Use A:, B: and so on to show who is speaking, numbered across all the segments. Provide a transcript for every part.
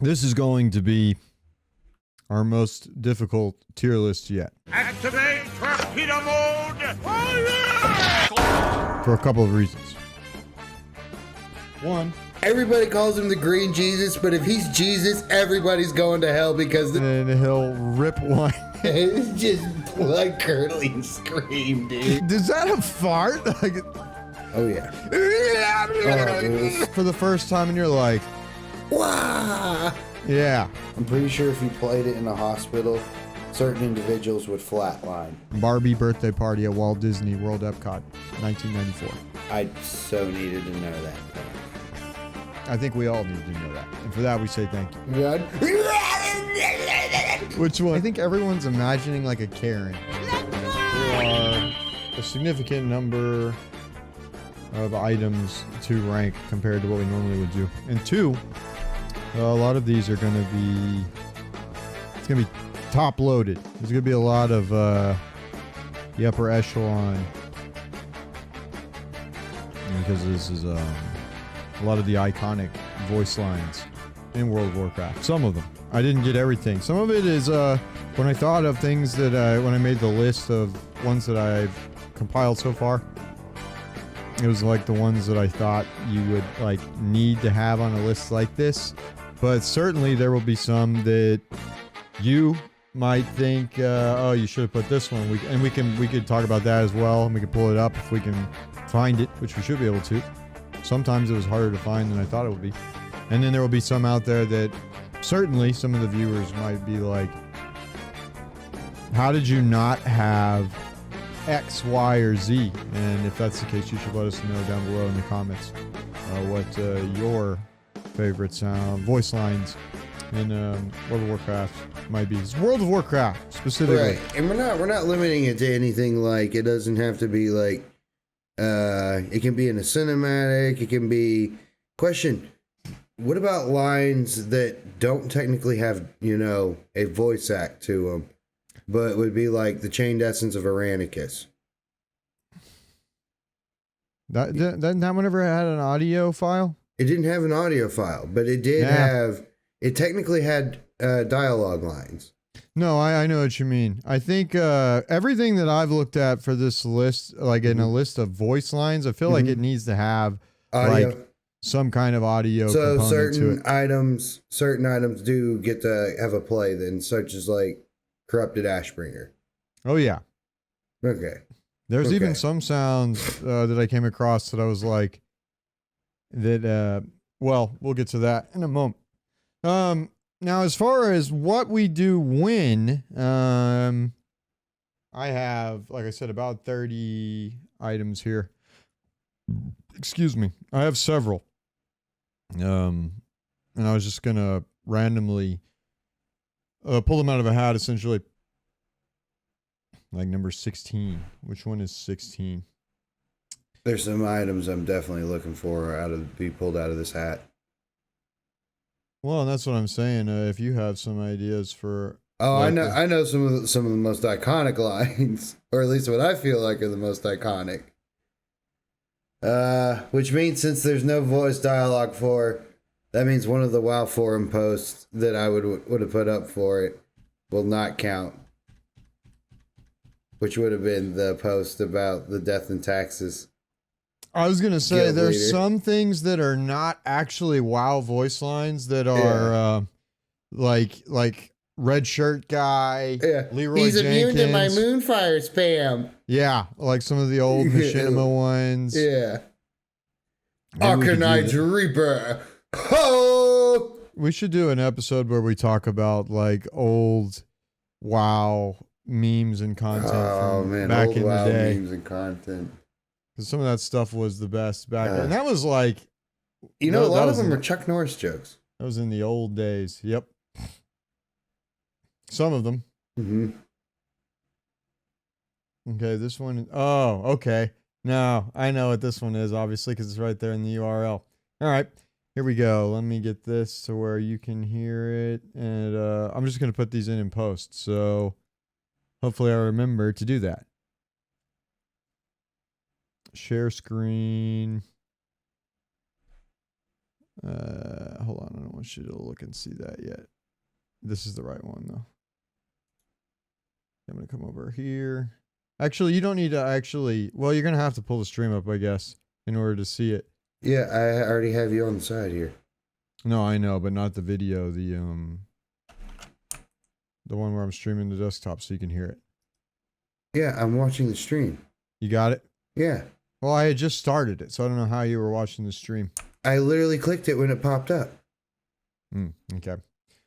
A: This is going to be our most difficult tier list yet.
B: Activate torpedo mode! Oh,
A: for a couple of reasons. One,
C: everybody calls him the Green Jesus, but if he's Jesus, everybody's going to hell because
A: and he'll rip one.
C: it's just blood curdling scream, dude.
A: Is that a fart? Like,
C: Oh yeah.
A: for the first time in your life.
C: Wow.
A: Yeah.
C: I'm pretty sure if you played it in a hospital, certain individuals would flatline.
A: Barbie birthday party at Walt Disney World Epcot, 1994.
C: I so needed to know that.
A: I think we all need to know that. And for that, we say thank you.
C: God.
A: Which one? I think everyone's imagining like a Karen. There are a significant number of items to rank compared to what we normally would do. And two, a lot of these are going to be, it's going to be top loaded. There's going to be a lot of the upper echelon, because this is a lot of the iconic voice lines in World of Warcraft. Some of them. I didn't get everything. Some of it is when I thought of things that when I made the list of ones that I've compiled so far, it was like the ones that I thought you would like need to have on a list like this. But certainly there will be some that you might think, oh, you should have put this one. We could talk about that as well, and we can pull it up if we can find it, which we should be able to. Sometimes it was harder to find than I thought it would be. And then there will be some out there that certainly some of the viewers might be like, how did you not have X, Y, or Z? And if that's the case, you should let us know down below in the comments what your favorite voice lines in World of Warcraft might be. It's World of Warcraft specifically.
C: Right, and we're not limiting it to anything. Like, it doesn't have to be like, it can be in a cinematic. It can be. Question: what about lines that don't technically have, a voice act to them, but would be like the chained essence of Aranicus?
A: That one ever had an audio file?
C: It didn't have an audio file, but it did have. It technically had dialogue lines.
A: No, I know what you mean. I think everything that I've looked at for this list, like in a list of voice lines, I feel like it needs to have
C: Audio.
A: like some kind of audio
C: So
A: component to it.
C: certain items do get to have a play then, such as like Corrupted Ashbringer.
A: Oh yeah.
C: Okay.
A: There's
C: Okay.
A: even some sounds that I came across that I was like, that, well, we'll get to that in a moment. Now, as far as what we do when, I have, like I said, about 30 items here. Excuse me. I have several. And I was just going to randomly pull them out of a hat, essentially. Like number 16. Which one is 16?
C: There's some items I'm definitely looking for be pulled out of this hat.
A: Well, and that's what I'm saying. If you have some ideas for,
C: Oh,
A: like
C: I know some of the most iconic lines, or at least what I feel like are the most iconic. Which means since there's no voice dialogue that means one of the WoW forum posts that I would have put up for it will not count. Which would have been the post about the death and taxes.
A: I was gonna say
C: Guild
A: there's
C: leader.
A: some things that are not actually WoW voice lines that are like red shirt guy, Leroy
C: He's
A: Jenkins.
C: immune to my Moonfire spam.
A: Yeah, like some of the old Machinima ones.
C: Yeah.
A: Maybe we could do
C: Arcanite Reaper. Ho!
A: We should do an episode where we talk about like old WoW memes and content from back
C: old
A: in
C: WoW
A: the day.
C: memes and content.
A: Because some of that stuff was the best back then. And that was like,
C: A
A: that
C: lot of
A: was
C: them
A: in-
C: are Chuck Norris jokes.
A: that was in the old days. Yep. Some of them.
C: Mm-hmm.
A: Okay, this one. Oh, okay. No, I know what this one is, obviously, because it's right there in the URL. All right, here we go. Let me get this to where you can hear it. And I'm just going to put these in post. So hopefully I remember to do that. Share screen. Hold on, I don't want you to look and see that yet. This is the right one though. I'm gonna come over here. Actually, you don't need to actually. Well, you're gonna have to pull the stream up, I guess, in order to see it.
C: Yeah, I already have you on the side here.
A: No, I know, but not the video. The one where I'm streaming the desktop, so you can hear it.
C: Yeah, I'm watching the stream.
A: You got it?
C: Yeah.
A: Well, I had just started it, so I don't know how you were watching the stream.
C: I literally clicked it when it popped up.
A: Okay.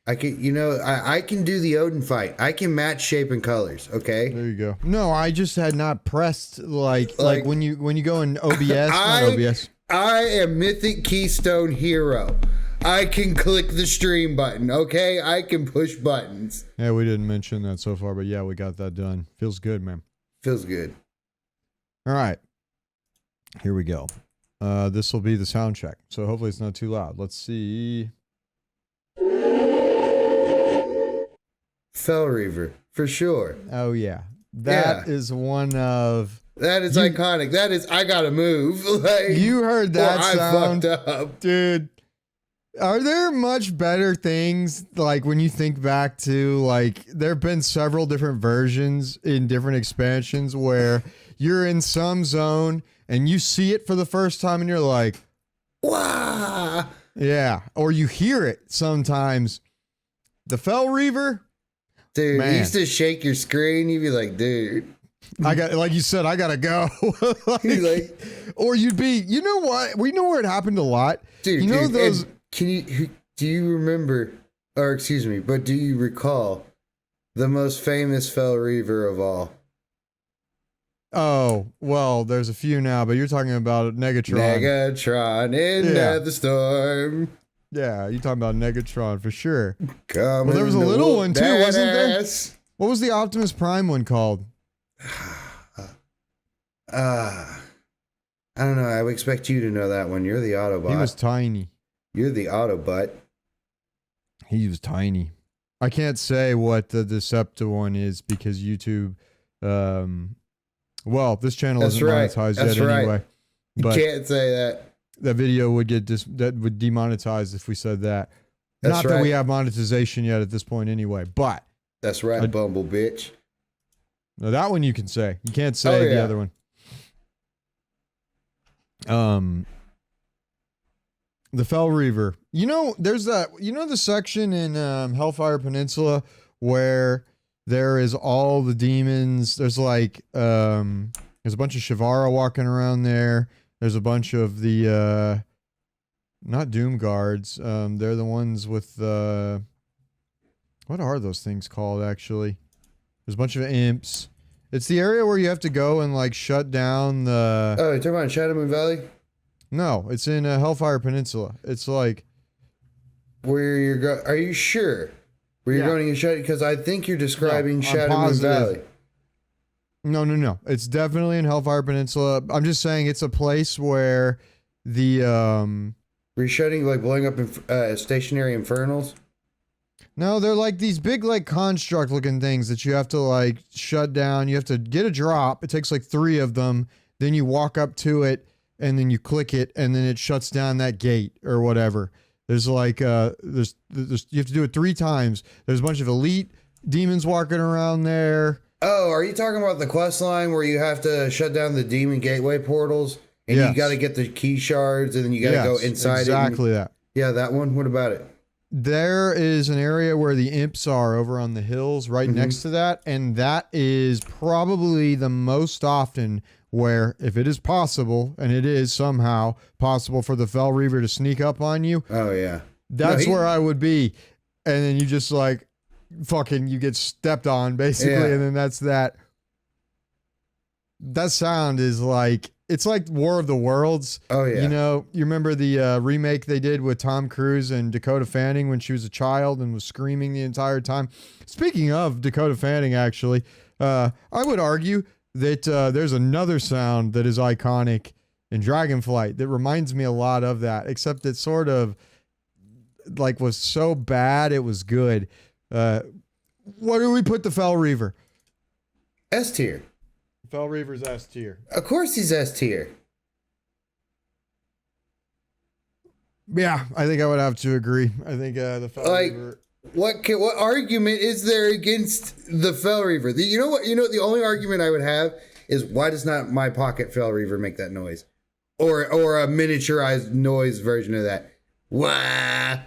C: I can, you know, I can do the Odin fight. I can match shape and colors. Okay.
A: There you go. No, I just had not pressed like when you go in OBS. Not OBS.
C: I am Mythic Keystone hero. I can click the stream button. Okay, I can push buttons.
A: Yeah, we didn't mention that so far, but yeah, we got that done. Feels good, man.
C: Feels good.
A: All right. Here we go. This will be the sound check, so hopefully it's not too loud. Let's see.
C: Felreaver, for sure.
A: Oh yeah, that is one of.
C: That is iconic. That is, I gotta move. Like,
A: you heard that sound,
C: I fucked up,
A: dude. Are there much better things, like when you think back to, like, there have been several different versions in different expansions where you're in some zone and you see it for the first time and you're like,
C: wow.
A: Yeah. Or you hear it sometimes. The Felreaver,
C: dude,
A: man.
C: You used to shake your screen. You'd be like, dude.
A: I got, like you said, I gotta go. like, or you'd be, you know what? We know where it happened a lot.
C: Dude,
A: you know those.
C: Do you remember, or excuse me, but do you recall the most famous Felreaver of all?
A: Oh, well, there's a few now, but you're talking about Negatron.
C: Negatron in the storm.
A: Yeah, you're talking about Negatron for sure.
C: Well,
A: there was a little one too, wasn't there? What was the Optimus Prime one called?
C: I don't know. I would expect you to know that one. You're the Autobot.
A: He was tiny.
C: You're the Autobot.
A: He was tiny. I can't say what the Decepta one is because YouTube, well, this channel isn't monetized yet anyway.
C: You can't say that.
A: That video would get that would demonetize if we said that. Not that we have monetization yet at this point anyway, but.
C: That's right, Bumble bitch.
A: No, that one you can say. You can't say the other one. The Felreaver. You know, there's that. You know the section in Hellfire Peninsula where there is all the demons. There's like there's a bunch of Shivara walking around there. There's a bunch of the not Doom Guards. They're the ones with what are those things called actually? There's a bunch of imps. It's the area where you have to go and like shut down the.
C: Oh, you're talking about Shadow Moon Valley?
A: No, it's in Hellfire Peninsula. It's like
C: where you're going. Are you sure? Where you're going to shut? Because I think you're describing Shadow Moon Valley.
A: No. It's definitely in Hellfire Peninsula. I'm just saying it's a place where the
C: Were you shutting, like blowing up stationary infernals?
A: No, they're like these big, like, construct looking things that you have to, like, shut down. You have to get a drop. It takes, like, 3 of them. Then you walk up to it, and then you click it, and then it shuts down that gate or whatever. There's, like, you have to do it 3 times. There's a bunch of elite demons walking around there.
C: Oh, are you talking about the quest line where you have to shut down the demon gateway portals? And you got to get the key shards, and then you got to go inside
A: exactly that.
C: Yeah, that one. What about it?
A: There is an area where the imps are over on the hills right next to that, and that is probably the most often where, if it is possible, and it is somehow possible for the Felreaver to sneak up on you.
C: Oh, yeah.
A: That's where I would be. And then you just like, fucking, you get stepped on, basically, and then that's that. That sound is like, it's like War of the Worlds.
C: Oh, yeah.
A: You know, you remember the remake they did with Tom Cruise and Dakota Fanning when she was a child and was screaming the entire time? Speaking of Dakota Fanning, actually, I would argue that there's another sound that is iconic in Dragonflight that reminds me a lot of that, except it sort of like was so bad it was good. What do we put the Felreaver?
C: S tier.
A: Felreaver's S tier.
C: Of course he's S tier.
A: Yeah, I think I would have to agree. I think the Fel
C: Like,
A: Reaver.
C: what argument is there against the Fel Reaver? You know what? The only argument I would have is why does not my pocket Fel Reaver make that noise, or a miniaturized noise version of that? Wah.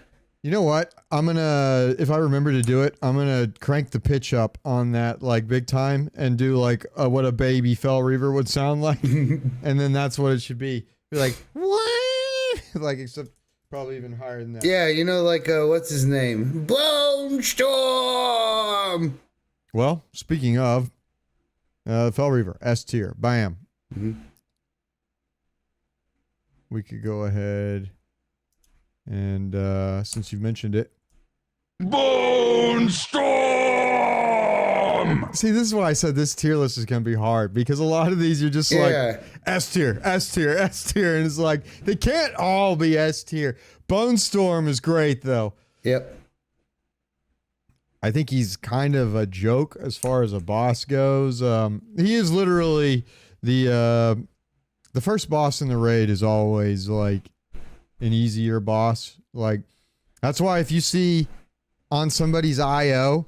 A: You know what? I'm gonna, if I remember to do it, I'm gonna crank the pitch up on that like big time and do like what a baby Fel Reaver would sound like, and then that's what it should be. Be like, what? Like, except probably even higher than that.
C: Yeah, like what's his name? Bone Storm.
A: Well, speaking of Fel Reaver, S tier, bam. We could go ahead and since you've mentioned it,
B: Bone Storm!
A: see, this is why I said this tier list is gonna be hard, because a lot of these you're just like S tier, S tier, S tier, and it's like they can't all be S tier. Bone Storm is great though.
C: Yep.
A: I think he's kind of a joke as far as a boss goes. He is literally the first boss in the raid is always like an easier boss. Like, that's why if you see on somebody's IO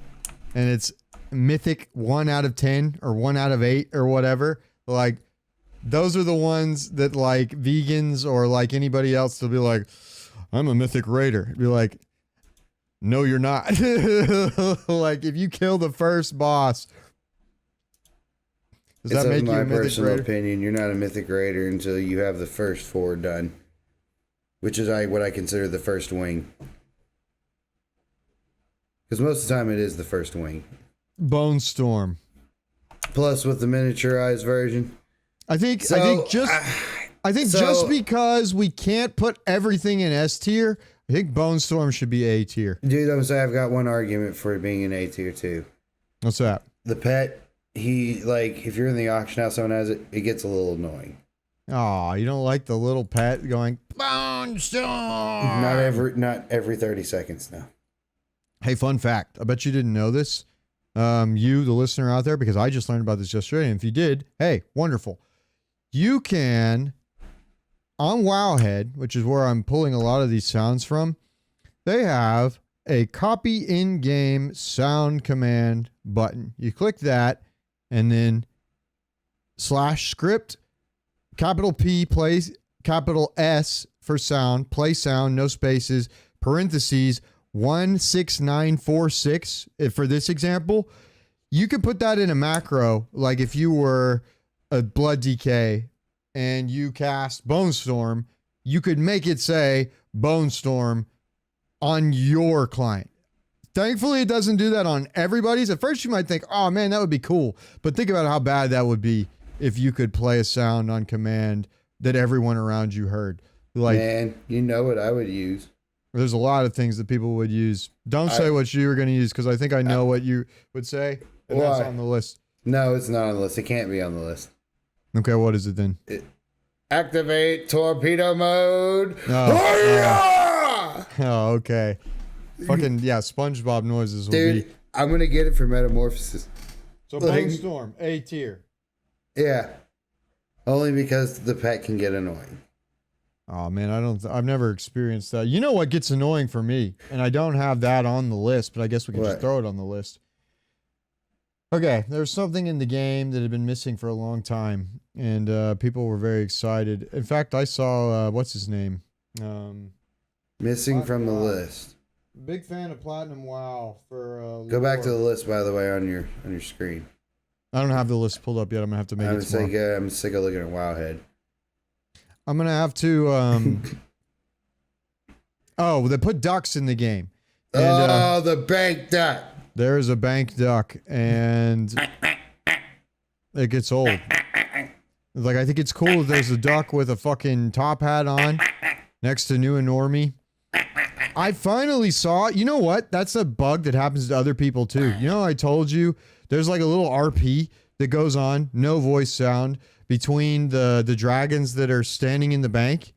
A: and it's Mythic 1 out of 10 or 1 out of 8 or whatever, like those are the ones that like vegans or like anybody else, they'll be like, I'm a Mythic Raider. Be like, no, you're not. Like, if you kill the first boss, does that make you a
C: my
A: Mythic
C: personal
A: Raider?
C: opinion, you're not a Mythic Raider until you have the first 4 done, which is what I consider the first wing. Because most of the time it is the first wing.
A: Bone Storm.
C: Plus with the miniaturized version.
A: I think
C: So,
A: just because we can't put everything in S tier, I think Bone Storm should be A tier.
C: Dude, I'm saying I've got one argument for it being an A tier too.
A: What's that?
C: The pet, if you're in the auction house, someone has it, it gets a little annoying.
A: Oh, you don't like the little pet going, Bone Storm?
C: Not every 30 seconds now.
A: Hey, fun fact. I bet you didn't know this. You, the listener out there, because I just learned about this yesterday. And if you did, hey, wonderful. You can, on Wowhead, which is where I'm pulling a lot of these sounds from, they have a copy in-game sound command button. You click that, and then /script, capital P, plays, capital S for sound, play sound, no spaces, parentheses, 16946. For this example, you could put that in a macro, like if you were a Blood DK and you cast Bone Storm, you could make it say Bone Storm on your client. Thankfully, it doesn't do that on everybody's. At first, you might think, oh man, that would be cool. But think about how bad that would be if you could play a sound on command that everyone around you heard. Like,
C: Man, you know what I would use.
A: there's a lot of things that people would use. Don't say what you were going to use, because I think I know what you would say. And that's
C: Why?
A: on the list.
C: No, it's not on the list. It can't be on the list.
A: Okay, what is it then?
C: Activate torpedo mode.
A: Oh, oh, okay. Fucking, yeah, SpongeBob noises will
C: Dude,
A: be.
C: I'm going to get it for Metamorphosis.
A: So
C: like-
A: Bone Storm, A tier.
C: Yeah. Only because the pet can get annoying.
A: Oh man, I've never experienced that. You know what gets annoying for me? And I don't have that on the list, but I guess we can just
C: What?
A: throw it on the list. Okay, there's something in the game that had been missing for a long time, and people were very excited. In fact, I saw what's his name?
C: Missing from the
A: Wow.
C: list.
A: Big fan of Platinum WoW for
C: Go back to the
A: lore.
C: list, by the way, on your screen.
A: I don't have the list pulled up yet. I'm gonna have to make
C: I'm
A: it tomorrow.
C: sick of looking at Wowhead.
A: I'm gonna have to. Oh, they put ducks in the game. And,
C: The bank duck.
A: there is a bank duck, and it gets old. Like, I think it's cool that there's a duck with a fucking top hat on next to New and Normie. I finally saw, you know what? That's a bug that happens to other people too. You know, I told you there's like a little RP that goes on, no voice sound, between the dragons that are standing in the bank.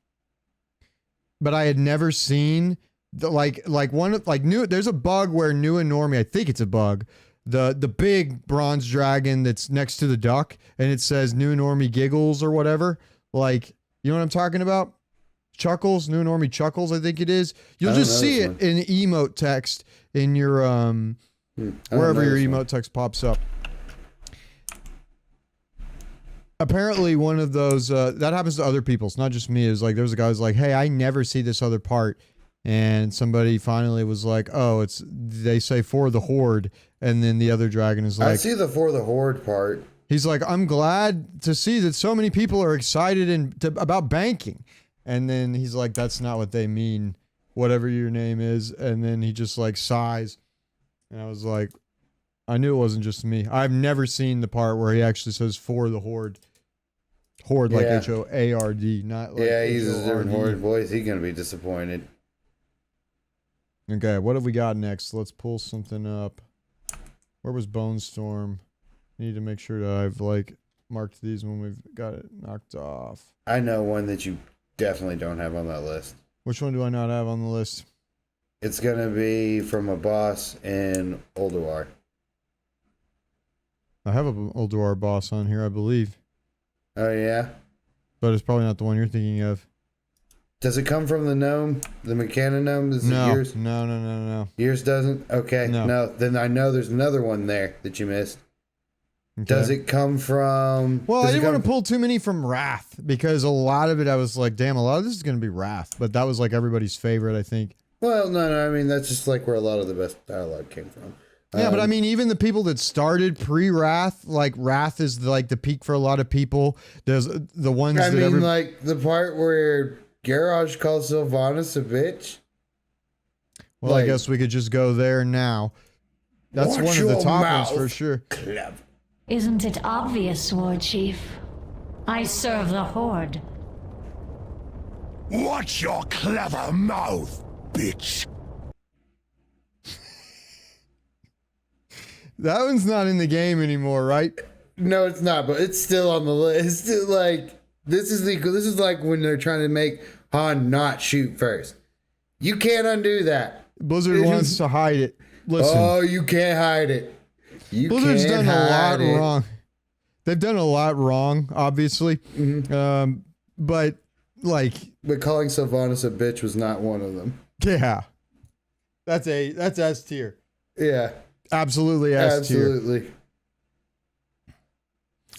A: But I had never seen there's a bug where New and Normie, I think it's a bug, the big bronze dragon that's next to the duck, and it says New and Normie giggles or whatever. Like, you know what I'm talking about? Chuckles, New Normie Chuckles, I think it is. You'll just see it in emote text in your wherever your emote text pops up. Apparently one of those that happens to other people. It's not just me. It's like there's a guy who's like, hey, I never see this other part. And somebody finally was like, oh, they say for the horde, and then the other dragon is like,
C: I see the for the horde part.
A: He's like, I'm glad to see that so many people are excited about banking. And then he's like, that's not what they mean, whatever your name is. And then he just like sighs. And I was like, I knew it wasn't just me. I've never seen the part where he actually says for the horde. Horde, like H-O-A-R-D, not like
C: yeah, he uses a different
A: H-O-R-D.
C: horde voice. He's going to be disappointed.
A: Okay, what have we got next? Let's pull something up. Where was Bone Storm? Need to make sure that I've like marked these when we've got it knocked off.
C: I know one that you definitely don't have on that list.
A: Which one do I not have on the list?
C: It's going to be from a boss in Ulduar.
A: I have an Ulduar boss on here, I believe.
C: Oh, yeah?
A: But it's probably not the one you're thinking of.
C: Does it come from the gnome? The Mechana gnome? Is
A: No,
C: it yours?
A: no.
C: Yours doesn't? Okay. No. Then I know there's another one there that you missed.
A: Okay.
C: Does it come from...
A: Well, I didn't want to pull too many from Wrath, because a lot of it I was like, damn, a lot of this is going to be Wrath. But that was like everybody's favorite, I think.
C: Well, no. I mean, that's just like where a lot of the best dialogue came from.
A: Yeah, but I mean, even the people that started pre-Wrath, like Wrath is like the peak for a lot of people. There's the ones
C: I mean, like the part where Garrosh calls Sylvanas a bitch.
A: Well, like, I guess we could just go there now. That's one of the top ones for sure.
C: Clever.
D: Isn't it obvious, War Chief? I serve the Horde.
B: Watch your clever mouth, bitch.
A: That one's not in the game anymore, right?
C: No, it's not, but it's still on the list. It's still like this is like when they're trying to make Han not shoot first. You can't undo that.
A: Blizzard wants to hide it. Listen.
C: Oh, you can't hide it.
A: Blizzard's done a lot wrong. They've done a lot wrong, obviously.
C: Mm-hmm.
A: But
C: calling Sylvanas a bitch was not one of them.
A: Yeah. That's S tier.
C: Yeah.
A: Absolutely S tier.
C: Absolutely.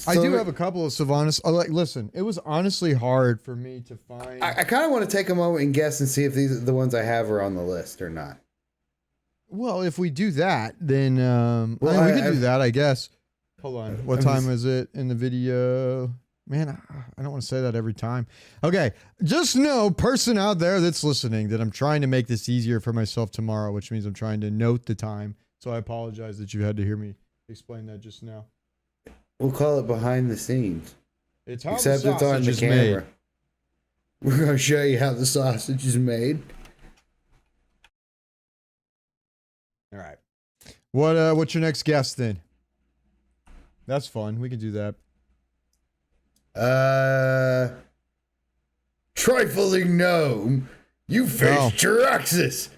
A: I do have a couple of Sylvanas. Listen, it was honestly hard for me to find.
C: I kind of want to take a moment and guess and see if these the ones I have are on the list or not.
A: Well, if we do that, then we could do that, I guess. Hold on. What time is it in the video? Man, I don't want to say that every time. Okay, just know, person out there that's listening, that I'm trying to make this easier for myself tomorrow, which means I'm trying to note the time. So I apologize that you had to hear me explain that just now.
C: We'll call it behind the scenes.
A: It's how
C: Except
A: the
C: it's on the
A: sausage is
C: camera.
A: made.
C: We're going to show you how the sausage is made.
A: All right. What's your next guest then? That's fun. We can do that.
C: Trifling gnome, you face Jaraxxus,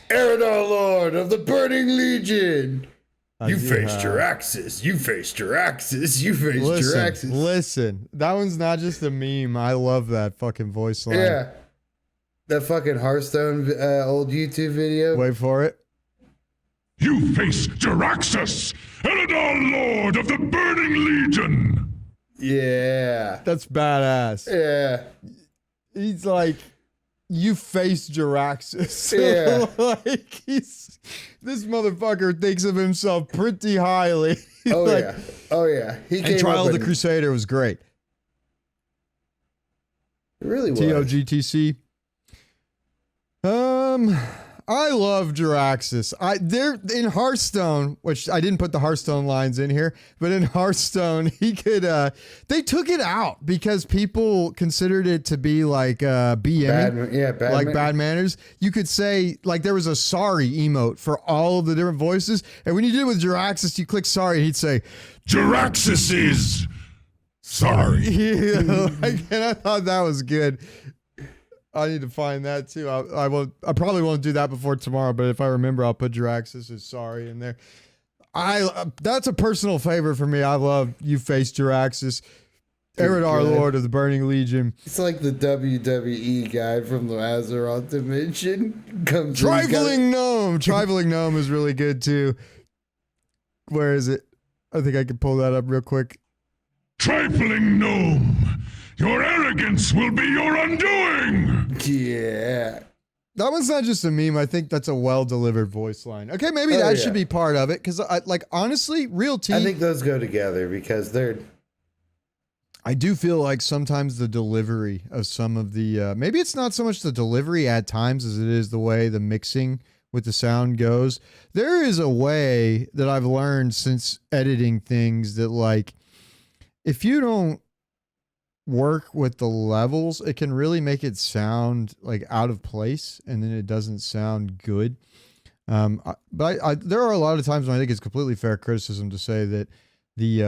C: Eredar Lord of the Burning Legion. You face Jaraxxus. You face Jaraxxus. You face Jaraxxus.
A: Listen, that one's not just a meme. I love that fucking voice line.
C: Yeah, that fucking Hearthstone old YouTube video.
A: Wait for it.
B: You face Jaraxxus, Eredar Lord of the Burning Legion.
C: Yeah.
A: That's badass.
C: Yeah.
A: He's like, you face Jaraxxus.
C: Yeah.
A: This motherfucker thinks of himself pretty highly.
C: Oh, yeah. Oh, yeah.
A: And Trial of the Crusader was great.
C: It really was.
A: TOGTC. I love Jaraxxus. They're in Hearthstone, which I didn't put the Hearthstone lines in here, but in Hearthstone, he could, they took it out because people considered it to be like, BM, bad manners. You could say, like, there was a sorry emote for all of the different voices. And when you did it with Jaraxxus, you click sorry, and he'd say,
B: Jaraxxus is sorry.
A: Yeah, and I thought that was good. I need to find that too. I probably won't do that before tomorrow, but if I remember, I'll put Jaraxxus is sorry in there. That's a personal favorite for me. I love you face Jaraxxus. Eridar,
C: good.
A: Lord of the Burning Legion.
C: It's like the WWE guy from the Azeroth dimension. Comes
A: Trifling Gnome. Trifling Gnome is really good too. Where is it? I think I can pull that up real quick.
B: Trifling gnome, your arrogance will be your undoing!
C: Yeah.
A: That one's not just a meme. I think that's a well-delivered voice line. Okay, maybe that should be part of it. Because, like, honestly, realty...
C: I think those go together because they're...
A: I do feel like sometimes the delivery of some of the... maybe it's not so much the delivery at times as it is the way the mixing with the sound goes. There is a way that I've learned since editing things that, like, if you don't work with the levels, it can really make it sound like out of place, and then it doesn't sound good. But there are a lot of times when I think it's completely fair criticism to say that the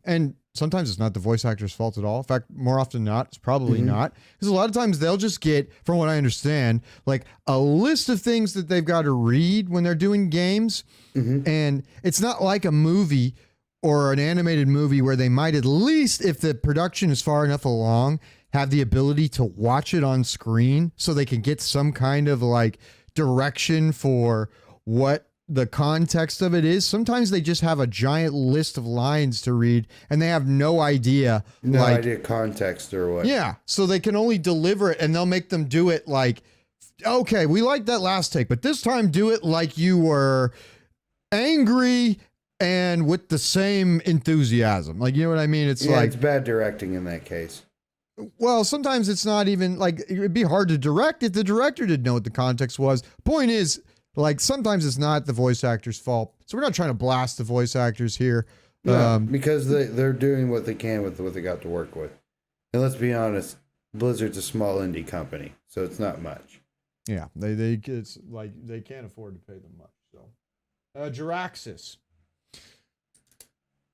A: and sometimes it's not the voice actor's fault at all. In fact, more often than not, it's probably not, because a lot of times they'll just get, from what I understand, like a list of things that they've got to read when they're doing games, and it's not like a movie or an animated movie where they might, at least if the production is far enough along, have the ability to watch it on screen so they can get some kind of like direction for what the context of it is. Sometimes they just have a giant list of lines to read and they have no idea.
C: No idea context or what.
A: Yeah. So they can only deliver it, and they'll make them do it like, okay, we like that last take, but this time do it like you were angry and with the same enthusiasm. Like, you know what I mean? It's like,
C: it's bad directing in that case.
A: well, sometimes it's not even like, it'd be hard to direct if the director didn't know what the context was. Point is, like, sometimes it's not the voice actor's fault. So we're not trying to blast the voice actors here.
C: No, because they're doing what they can with what they got to work with. And let's be honest, Blizzard's a small indie company, so it's not much.
A: Yeah, it's like they can't afford to pay them much. So, Jaraxxus.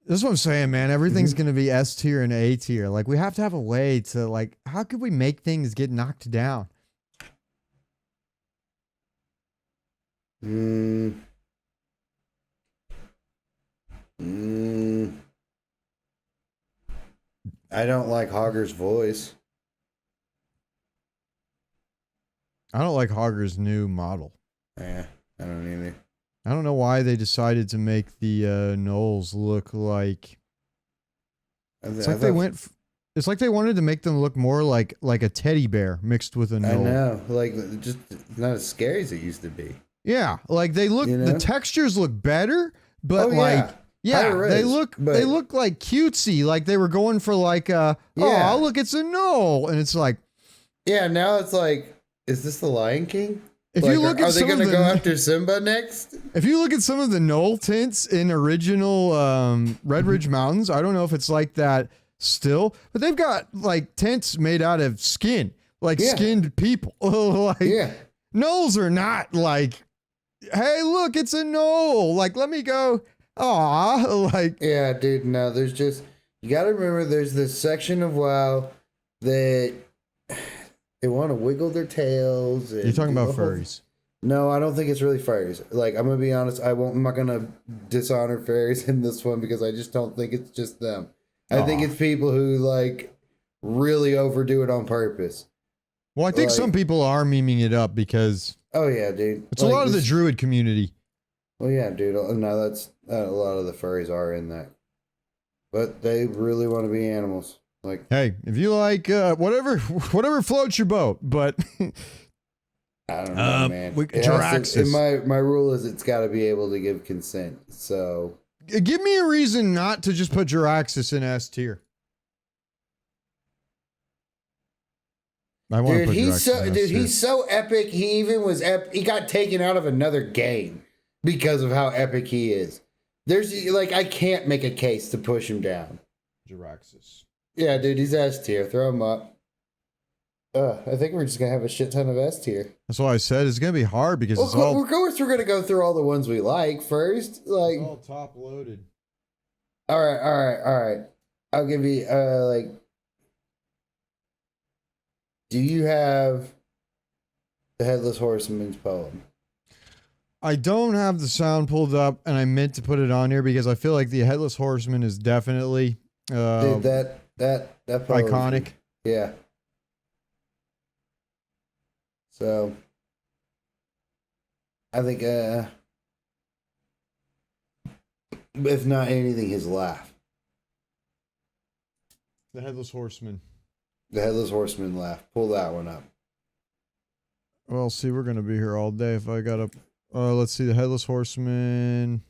A: This is what I'm saying, man. Everything's going to be S tier and A tier. Like, we have to have a way to, like, how could we make things get knocked down?
C: I don't like Hogger's voice.
A: I don't like Hogger's new model.
C: Yeah, I don't either.
A: I don't know why they decided to make the gnolls look like. It's like they went. It's like they wanted to make them look more like a teddy bear mixed with a gnoll.
C: I know, like, just not as scary as it used to be.
A: Yeah, like they look.
C: You know?
A: The textures look better, but they look like cutesy. Like they were going for like oh look, it's a gnoll, and it's like,
C: yeah. Now it's like, is this the Lion King?
A: If
C: like,
A: you look at
C: are they going to go after Simba next?
A: If you look at some of the gnoll tints in original Red Ridge Mountains, I don't know if it's like that still, but they've got like tints made out of skin, like skinned people. Like gnolls are not like, hey, look, it's a gnoll. Like, let me go. Aw, like,
C: yeah, dude. No, there's just, you got to remember, there's this section of WoW that they want to wiggle their tails.
A: You're talking about furries.
C: No, I don't think it's really furries. Like, I'm gonna be honest, I'm not gonna dishonor furries in this one because I just don't think it's just them. I think it's people who like really overdo it on purpose.
A: Well, I think some people are memeing it up because
C: yeah, dude,
A: it's a lot of the druid community.
C: Well, yeah, dude. No, that's a lot of the furries are in that, but they really want to be animals. Like,
A: hey, if you like whatever floats your boat, but
C: I don't know, man.
A: Jaraxxus.
C: My rule is it's got to be able to give consent. So
A: give me a reason not to just put Jaraxxus in S tier. I want to put Jaraxxus in S tier.
C: He's so epic. He even was he got taken out of another game because of how epic he is. There's like, I can't make a case to push him down.
A: Jaraxxus.
C: Yeah, dude, he's S tier. Throw him up. I think we're just gonna have a shit ton of S tier.
A: That's why I said it's gonna be hard because
C: we're gonna go through all the ones we like first. Like,
A: it's all top loaded.
C: All right. I'll give you like. Do you have the Headless Horseman's poem?
A: I don't have the sound pulled up, and I meant to put it on here because I feel like the Headless Horseman is definitely.
C: Dude, That pose.
A: Iconic.
C: Yeah. So I think if not anything, his laugh.
A: The Headless Horseman.
C: The Headless Horseman laugh. Pull that one up.
A: Well, see, we're going to be here all day if I got up. Let's see, the Headless Horseman.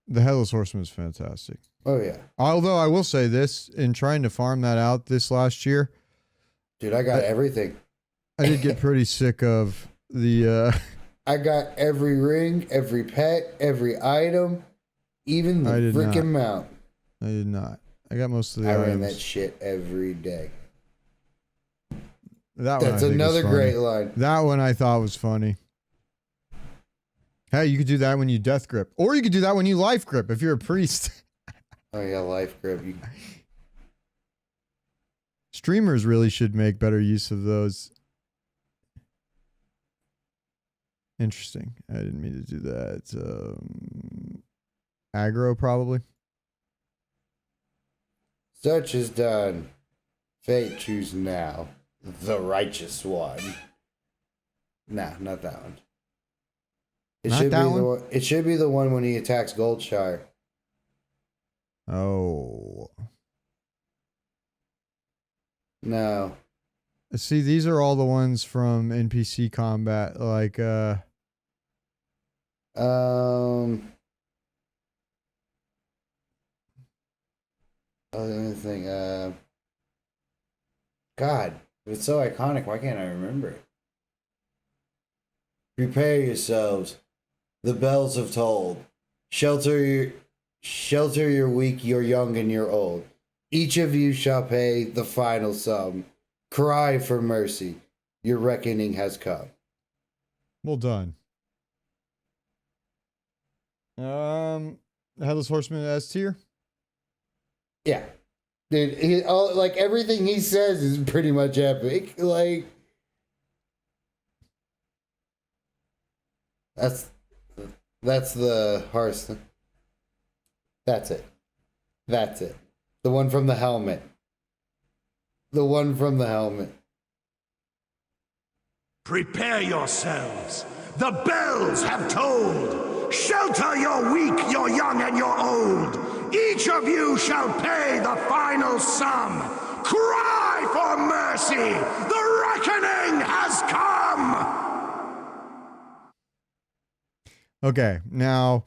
A: The Headless Horseman is fantastic.
C: Oh, yeah.
A: Although I will say this, in trying to farm that out this last year.
C: Dude, I got everything.
A: I did get pretty sick of the...
C: I got every ring, every pet, every item, even the freaking mount.
A: I did not. I got most of the
C: I
A: items.
C: ran that shit every day.
A: That's
C: another great line.
A: That one I thought was funny. Hey, you could do that when you death grip. Or you could do that when you life grip if you're a priest.
C: Oh, yeah, life grip.
A: Streamers really should make better use of those. Interesting. I didn't mean to do that. Aggro, probably.
C: Such is done. Fate choose now. The righteous one. Nah, not that one. It should be the one when he attacks Goldshire.
A: Oh.
C: No.
A: See, these are all the ones from NPC combat, like
C: other thing, God, it's so iconic, why can't I remember it? Prepare yourselves. The bells have tolled. Shelter your weak, your young, and your old. Each of you shall pay the final sum. Cry for mercy. Your reckoning has come.
A: well done. Headless Horseman S tier.
C: Yeah. Dude, everything he says is pretty much epic. Like, that's the Hearthstone. That's it. The one from the helmet.
E: Prepare yourselves. The bells have tolled. Shelter your weak, your young, and your old. Each of you shall pay the final sum. Cry for mercy. The reckoning has come.
A: Okay, now,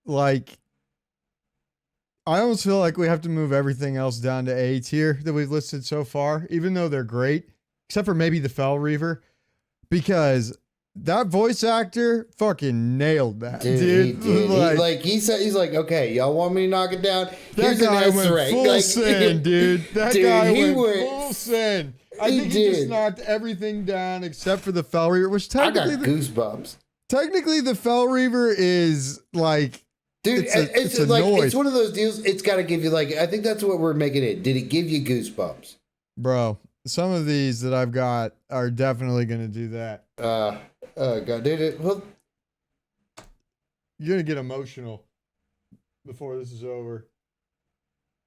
A: like, I almost feel like we have to move everything else down to A tier that we've listed so far, even though they're great, except for maybe the Fel Reaver, because that voice actor fucking nailed that, dude.
C: He did. He's like, okay, y'all want me to knock it down?
A: That guy went full send, dude. That guy went full send. I think he just knocked everything down except for the Fel Reaver, which technically
C: I got goosebumps.
A: Technically, the Fel Reaver is like,
C: dude, it's like noise. It's one of those deals. It's got to give you I think that's what we're making it. Did it give you goosebumps,
A: bro? Some of these that I've got are definitely gonna do that.
C: God, did it? Well,
A: you're gonna get emotional before this is over.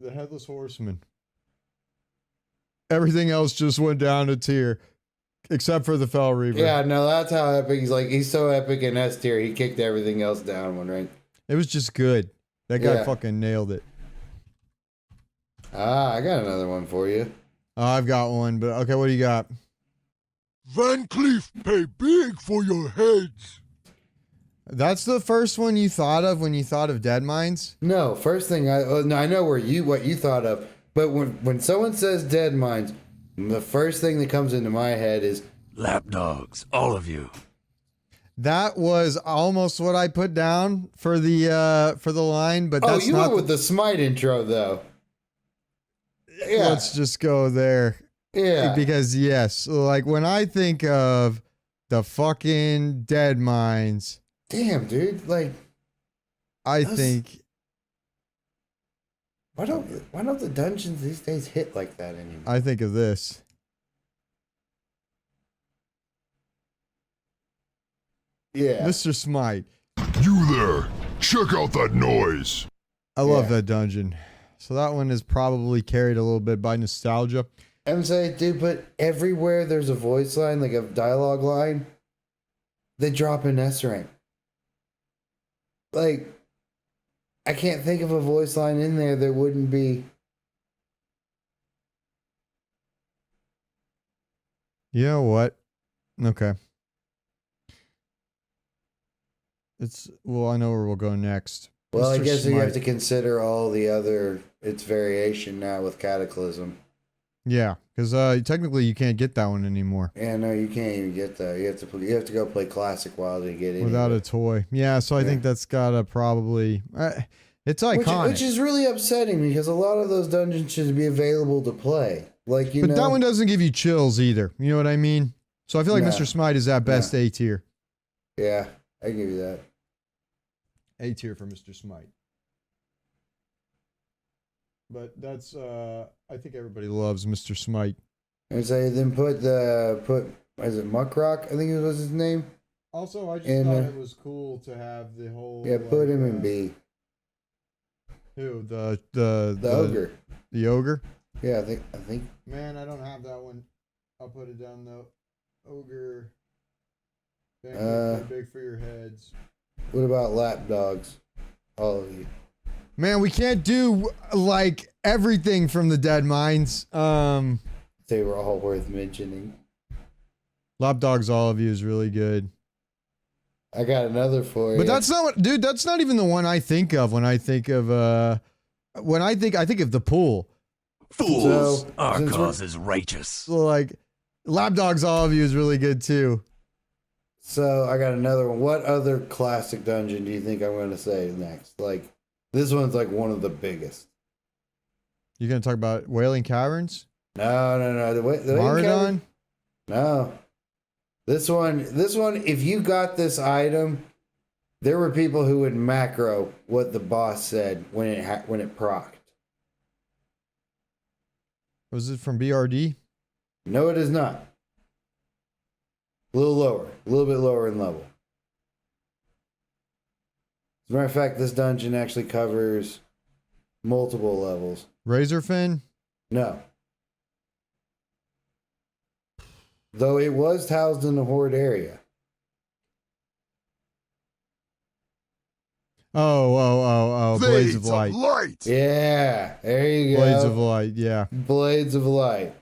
A: The Headless Horseman. Everything else just went down a tier. Except for the Fel Reaver.
C: Yeah, no, that's how epic he's so epic in S tier. He kicked everything else down one rank.
A: It was just good. That guy fucking nailed it.
C: I got another one for you.
A: Oh, I've got one, but okay, what do you got?
B: Van Cleef, pay big for your heads.
A: That's the first one you thought of when you thought of Dead Mines?
C: No, first thing I know what you thought of, but when someone says Dead Mines, the first thing that comes into my head is
E: lapdogs, all of you.
A: That was almost what I put down for the line, but that's
C: you went with the Smite intro though. Yeah,
A: let's just go there.
C: Yeah,
A: because yes, like when I think of the fucking Dead Mines,
C: damn dude, like
A: I think.
C: Why don't the dungeons these days hit like that anymore?
A: I think of this.
C: Yeah.
A: Mr. Smite.
B: You there. Check out that noise.
A: I love that dungeon. So that one is probably carried a little bit by nostalgia.
C: I'm saying, dude, but everywhere there's a voice line, like a dialogue line, they drop an S rank. Like, I can't think of a voice line in there that wouldn't be.
A: You know what? Okay. Well, I know where we'll go next.
C: Well, I
A: Mr.
C: guess you have
A: Smite.
C: to consider all the other, its variation now with Cataclysm.
A: Yeah, because technically you can't get that one anymore.
C: Yeah, no, you can't even get that. You have to go play Classic WoW to get it.
A: Without a toy. Yeah, so I think that's gotta probably... it's iconic.
C: Which is really upsetting because a lot of those dungeons should be available to play. Like, you know.
A: But that one doesn't give you chills either. You know what I mean? So I feel like
C: No.
A: Mr. Smite is at best A tier.
C: Yeah, I give you that.
A: A tier for Mr. Smite. But that's I think everybody loves Mr. Smite.
C: And say then put is it Muckrock? I think it was his name.
A: Also, I just
C: And,
A: thought it was cool to have the whole
C: Yeah, put him in B.
A: Who?
C: The
A: The
C: ogre.
A: The ogre?
C: Yeah, I think.
A: Man, I don't have that one. I'll put it down though. Ogre. Big for your heads.
C: What about lapdogs? All of you.
A: Man, we can't do like everything from the Dead Mines.
C: They were all worth mentioning.
A: Lapdogs, all of you is really good.
C: I got another for you.
A: But that's not what, dude. That's not even the one I think of when I think of I think of the pool.
E: Fools,
C: So,
E: our
C: since
E: cause is righteous.
A: So like, Lapdogs, all of you is really good too.
C: So I got another one. What other classic dungeon do you think I'm going to say next? Like, this one's like one of the biggest.
A: You gonna talk about Wailing Caverns?
C: No. The
A: Maradon?
C: No. This one, if you got this item, there were people who would macro what the boss said when it procced.
A: Was it from BRD?
C: No, it is not. A little bit lower in level. As a matter of fact, this dungeon actually covers multiple levels.
A: Razorfin?
C: No. Though it was housed in the Horde area.
A: Oh. Blades of Light.
C: Yeah, there you go.
A: Blades of Light, yeah.
C: Blades of Light.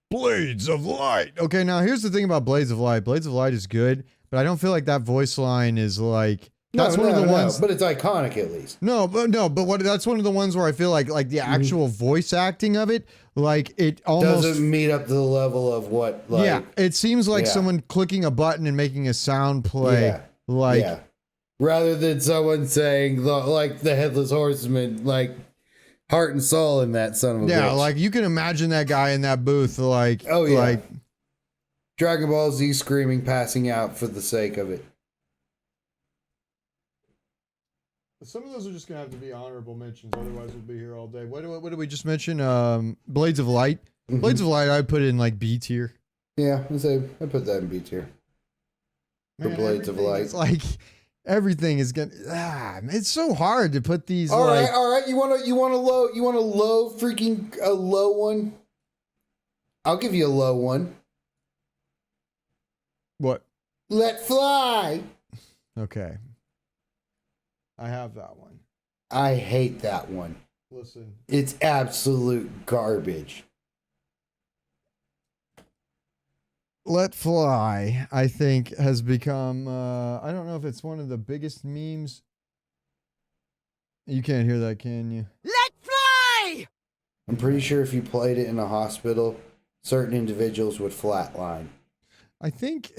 A: Blades of Light. Okay, now here's the thing about Blades of Light. Blades of Light is good, but I don't feel like that voice line is like that's one of the ones.
C: But it's iconic at least.
A: That's one of the ones where I feel like the actual voice acting of it, like it almost
C: Doesn't meet up to the level of what. Like,
A: yeah, it seems like
C: yeah.
A: someone clicking a button and making a sound play.
C: Yeah.
A: Like
C: yeah. Rather than someone saying like the Headless Horseman, like heart and soul in that son of a bitch.
A: like you can imagine that guy in that booth, like
C: Oh yeah.
A: like
C: Dragon Ball Z screaming, passing out for the sake of it.
A: some of those are just gonna have to be honorable mentions, otherwise we'll be here all day. What did we just mention? Blades of Light. Blades of Light I put in like B tier.
C: Yeah, I put that in B tier. The
A: Man,
C: Blades of
A: everything
C: Light.
A: is like everything is gonna it's so hard to put these
C: All
A: like
C: right. You want a low freaking a low one? I'll give you a low one.
A: what?
C: Let fly.
A: Okay. I have that one.
C: I hate that one.
A: Listen.
C: It's absolute garbage.
A: Let Fly, I think, has become I don't know if it's one of the biggest memes. You can't hear that, can you?
F: Let fly!
C: I'm pretty sure if you played it in a hospital, certain individuals would flatline.
A: I think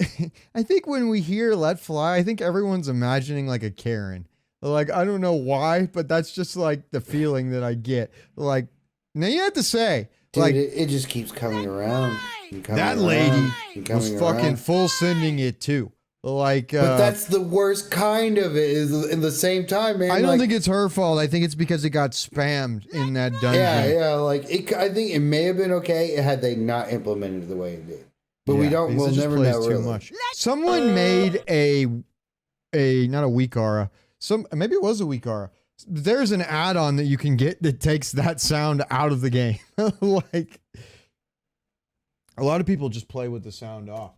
A: when we hear Let Fly, I think everyone's imagining like a Karen. Like, I don't know why, but that's just like the feeling that I get. Like, now you have to say,
C: Dude,
A: like,
C: it just keeps coming around. and coming
A: that
C: around,
A: lady
C: and
A: was
C: coming
A: fucking
C: around.
A: full sending it too. Like,
C: But that's the worst kind of it. Is in the same time, man.
A: I don't
C: like,
A: think it's her fault. I think it's because it got spammed in that dungeon.
C: Yeah. Like I think it may have been okay had they not implemented it the way it did. But we
A: Yeah,
C: don't.
A: because
C: We'll
A: it just
C: never
A: plays
C: know.
A: too
C: Really.
A: much. Someone made a not a weak aura. Maybe it was a weak aura, There's an add-on that you can get that takes that sound out of the game. Like, a lot of people just play with the sound off.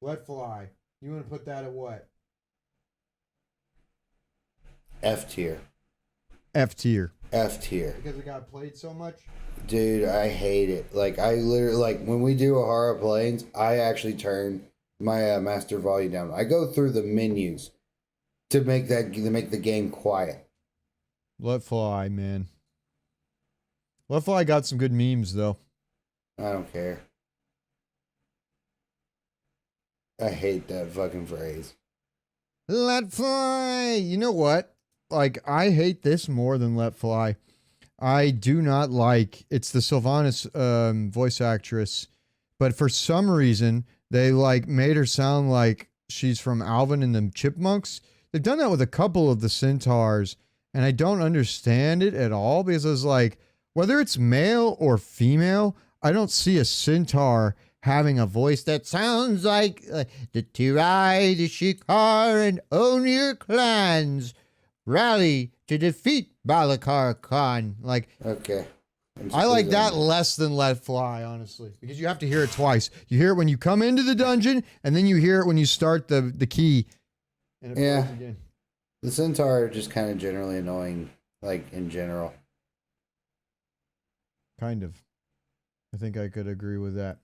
A: Let fly. You want to put that at what?
C: F tier.
A: F tier.
C: F tier.
A: Because it got played so much?
C: Dude, I hate it. Like, I literally, like, when we do Ahara Plains, I actually turn my master volume down. I go through the menus to make the game quiet.
A: Let fly, man. Let fly got some good memes, though.
C: I don't care. I hate that fucking phrase.
A: Let fly. You know what? Like, I hate this more than let fly. I do not like, it's the Sylvanas voice actress, but for some reason they like made her sound like she's from Alvin and the Chipmunks. They've done that with a couple of the centaurs, and I don't understand it at all, because it's like, whether it's male or female, I don't see a centaur having a voice that sounds like the Tirai, the Shikar, and own your clans. Rally to defeat Balakar Khan. Like,
C: Okay.
A: I like that less than let fly, honestly, because you have to hear it twice. You hear it when you come into the dungeon, and then you hear it when you start the key. And it
C: Yeah.
A: plays again.
C: The centaur are just kind of generally annoying, like, in general.
A: Kind of. I think I could agree with that.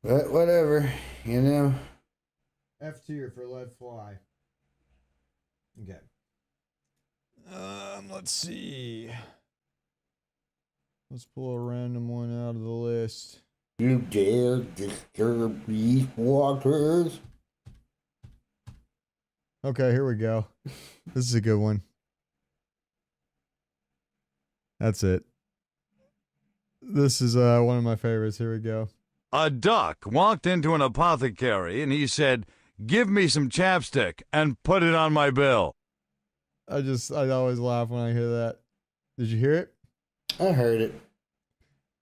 C: But whatever, you know.
A: F tier for let fly. Okay. Let's see. Let's pull a random one out of the list.
C: You dare disturb these waters?
A: Okay, here we go. This is a good one. That's it. This is one of my favorites. Here we go.
F: A duck walked into an apothecary and he said, "Give me some chapstick and put it on my bill."
A: I always laugh when I hear that. Did you hear it?
C: I heard it.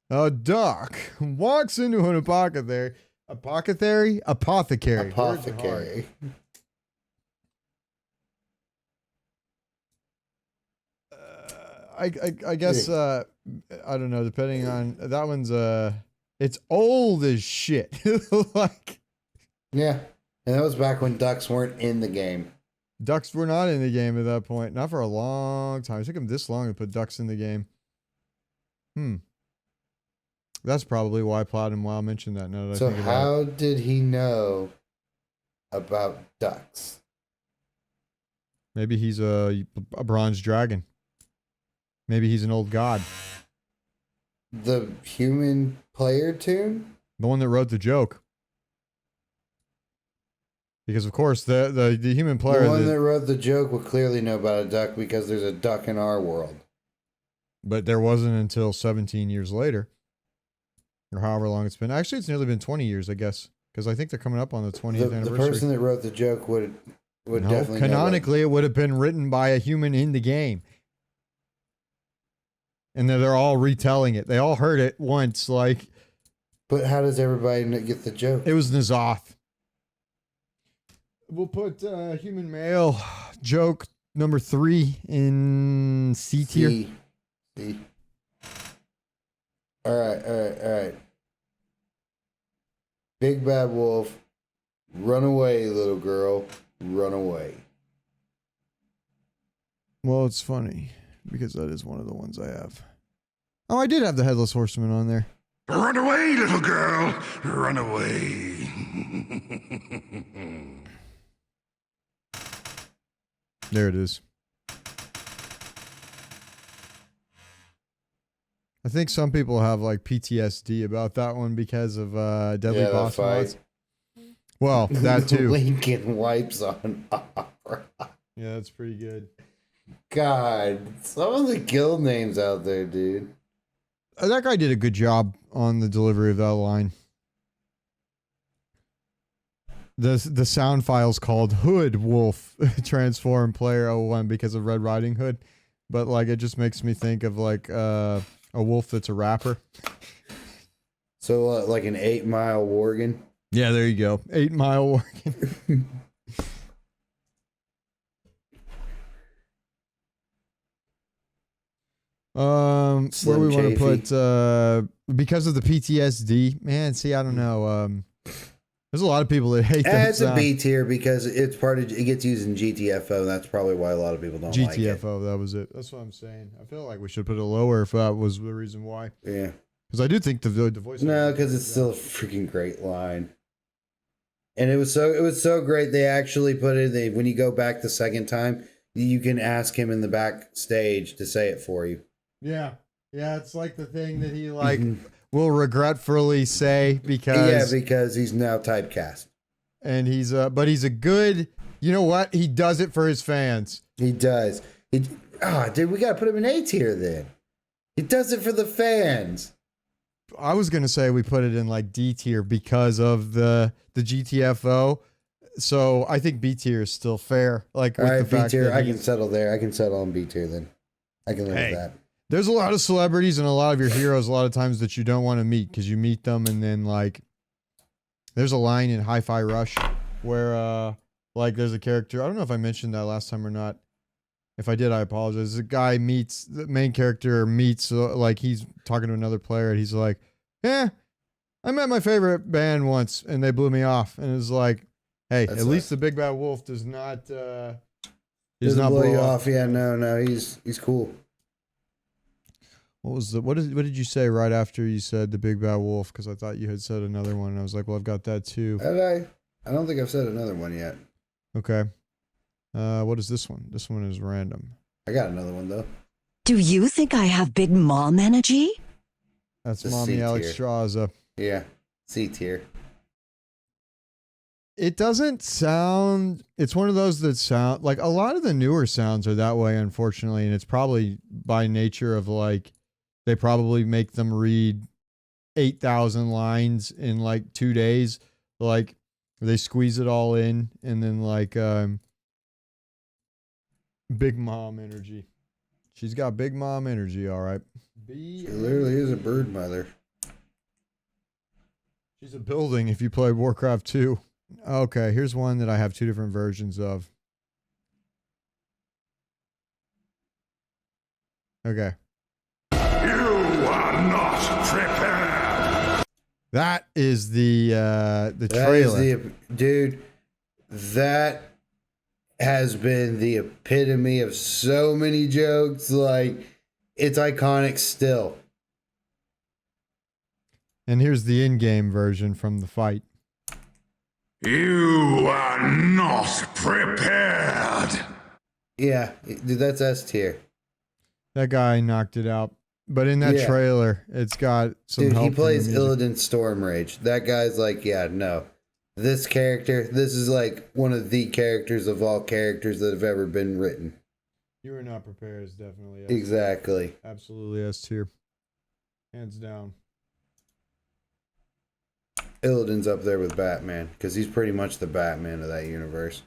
A: A duck walks into an apothecary. Apothecary.
C: Apothecary.
A: I guess I don't know. Depending on that one's it's old as shit. Like,
C: Yeah. And that was back when ducks weren't in the game.
A: ducks were not in the game at that point. Not for a long time. It took them this long to put ducks in the game. That's probably why Plot and Wow mentioned that. Now that
C: So
A: I think about
C: how did he know about ducks?
A: maybe he's a bronze dragon. Maybe he's an old god.
C: The human player tune?
A: The one that wrote the joke. Because of course the human player
C: The one that wrote the joke would clearly know about a duck because there's a duck in our world.
A: but there wasn't until 17 years later. Or however long it's been. Actually, it's nearly been 20 years, I guess. Because I think they're coming up on the 20th
C: The
A: anniversary.
C: person that wrote the joke would
A: No,
C: definitely know
A: canonically, it would have been written by a human in the game. And they're all retelling it. They all heard it once. Like,
C: But how does everybody get the joke?
A: it was Nazoth. We'll put human male joke number 3 in C tier.
C: C. All right. Big bad wolf, run away, little girl, run away.
A: Well, it's funny because that is one of the ones I have. Oh, I did have the Headless Horseman on there.
E: Run away, little girl. Run away.
A: There it is. I think some people have like PTSD about that one because of Deadly
C: Yeah,
A: Boss
C: that fight.
A: mods. Well, that too.
C: Lincoln wipes on opera.
A: Yeah, that's pretty good.
C: God, some of the guild names out there, dude.
A: That guy did a good job on the delivery of that line. The sound file's called Hood Wolf Transform Player 01 because of Red Riding Hood, but like it just makes me think of like a wolf that's a rapper.
C: So like an 8 Mile Worgen.
A: Yeah, there you go. 8 Mile Worgen. Where we want to
C: Chafee.
A: put because of the PTSD, man. See, I don't know. There's a lot of people that hate that
C: It's a
A: sound.
C: B tier because it's part of it gets used in GTFO. That's probably why a lot of people don't like it.
A: GTFO, that was it. That's what I'm saying. I feel like we should put it lower if that was the reason why.
C: Yeah.
A: Because I do think the voice.
C: No, because it's still a freaking great line. And it was so great. They actually put it. When you go back the second time, you can ask him in the backstage to say it for you.
A: Yeah, it's like the thing that he will regretfully say
C: because he's now typecast.
A: And he's but he's a good. You know what? He does it for his fans.
C: He does. Dude, we gotta put him in A tier then. He does it for the fans.
A: I was gonna say we put it in like D tier because of the GTFO. So I think B tier is still fair. Like with the fact
C: B tier,
A: that
C: I can settle there. I can settle on B tier then. I can live with that.
A: There's a lot of celebrities and a lot of your heroes a lot of times that you don't want to meet because you meet them and then like there's a line in Hi-Fi Rush where like there's a character. I don't know if I mentioned that last time or not. If I did, I apologize. The guy meets the main character meets like he's talking to another player and he's like, "Yeah, I met my favorite band once and they blew me off." And it's like, "Hey, at least the big bad wolf does not does not
C: blow you
A: off."
C: off. Yeah, no, he's cool.
A: What did you say right after you said the big bad wolf? Because I thought you had said another one, and I was like, well, I've got that too.
C: Have I? I don't think I've said another one yet.
A: Okay. What is this one? This one is random.
C: I got another one though.
G: Do you think I have big mom energy?
A: That's
C: The
A: Mommy
C: C
A: Alex
C: tier.
A: Straza.
C: Yeah, C tier.
A: It doesn't sound. It's one of those that sound like a lot of the newer sounds are that way, unfortunately, and it's probably by nature of like they probably make them read 8,000 lines in like 2 days. Like they squeeze it all in, and then like big mom energy. She's got big mom energy, all right.
C: She literally is a bird mother.
A: She's a building if you play Warcraft 2. Okay, here's one that I have two different versions of. Okay.
E: You are not prepared.
A: That is the trailer.
C: Dude, that has been the epitome of so many jokes. Like, it's iconic still.
A: And here's the in-game version from the fight.
E: You are not prepared.
C: Yeah, dude, that's S tier.
A: That guy knocked it out. But in that
C: Yeah.
A: trailer, it's got some
C: Dude,
A: help
C: he
A: from
C: plays
A: the music.
C: Illidian Stormrage. That guy's like, yeah, no. This character, this is like one of the characters of all characters that have ever been written.
A: You were not prepared is definitely S.
C: Exactly.
A: Absolutely S tier. Hands down.
C: Illidan's up there with Batman because he's pretty much the Batman of that universe.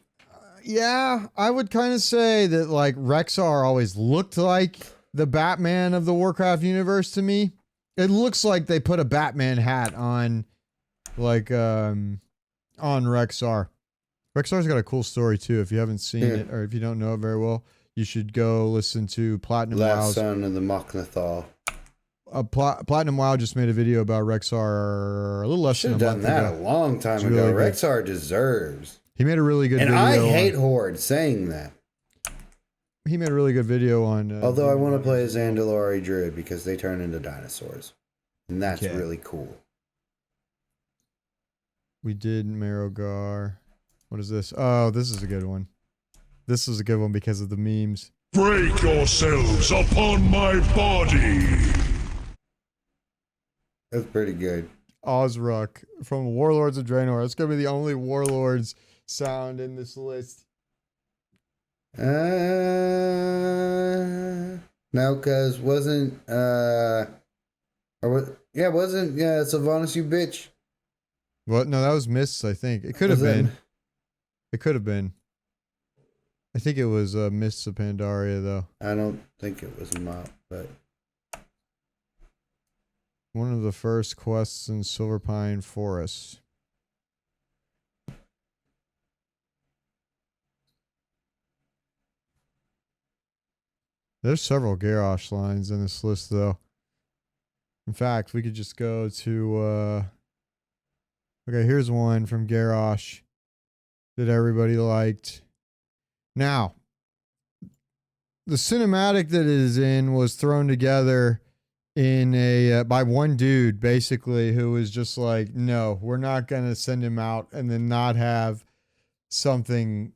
A: Yeah, I would kind of say that like Rexxar always looked like the Batman of the Warcraft universe to me. It looks like they put a Batman hat on like on Rexxar. Rexxar's got a cool story too. If you haven't seen it or if you don't know it very well, you should go listen to Platinum
C: Last
A: Wow's.
C: son of the Mochnethal.
A: Platinum WoW just made a video about Rexxar a little less
C: Should
A: than
C: have
A: a
C: done
A: month
C: that
A: ago.
C: a long time
A: It's
C: ago.
A: really good.
C: Rexxar deserves.
A: He made a really good
C: And
A: video.
C: I hate
A: on,
C: Horde saying that.
A: he made a really good video on.
C: Although I want to play as Zandalari Druid because they turn into dinosaurs. And that's
A: Okay.
C: really cool.
A: We did Marogar. What is this? Oh, this is a good one. This is a good one because of the memes.
B: Break yourselves upon my body.
C: That's pretty good.
A: Osruk from Warlords of Draenor. It's gonna be the only Warlords sound in this list.
C: No, because wasn't Sylvanas, you bitch.
A: What? No, that was Mists. I think it could have
C: Was that-
A: been. It could have been. I think it was Mists of Pandaria though.
C: I don't think it was Mop, but
A: One of the first quests in Silverpine Forest. There's several Garrosh lines in this list, though. In fact, we could just go to... Okay, here's one from Garrosh that everybody liked. Now, the cinematic that it is in was thrown together in a by one dude, basically, who was just like, no, we're not going to send him out and then not have something,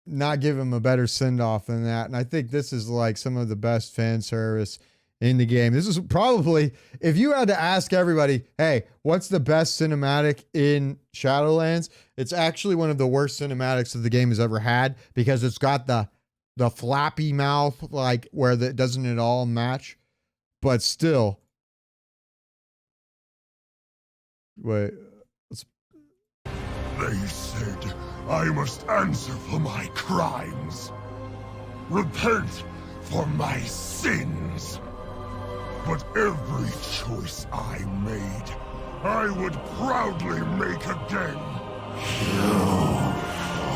A: not give him a better send-off than that. And I think this is like some of the best fan service in the game. This is probably, if you had to ask everybody, hey, what's the best cinematic in Shadowlands? It's actually one of the worst cinematics that the game has ever had, because it's got the flappy mouth, like where it doesn't at all match, but still. Wait.
B: They said I must answer for my crimes. Repent for my sins. But every choice I made, I would proudly make again. You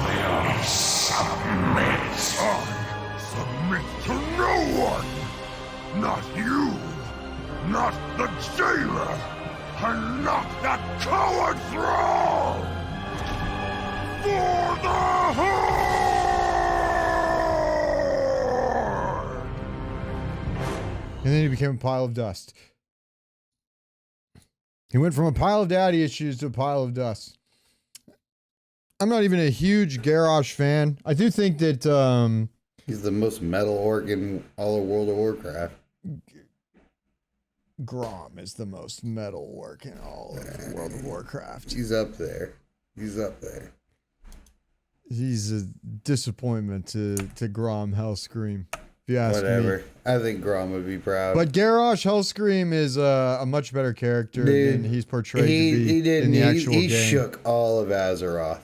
B: will submit. I submit to no one. Not you. Not the jailer. And not that coward Thrall. For the Horde!
A: And then he became a pile of dust. He went from a pile of daddy issues to a pile of dust. I'm not even a huge Garrosh fan. I do think that
C: He's the most metal orc in all of World of Warcraft.
A: Grom is the most metal orc in all of World of Warcraft.
C: He's up there. He's up there.
A: He's a disappointment to Grom Hellscream. If you ask
C: Whatever.
A: me.
C: I think Grom would be proud.
A: But Garrosh Hellscream is a much better character
C: Dude,
A: than he's portrayed to be in the actual game.
C: He shook all of Azeroth.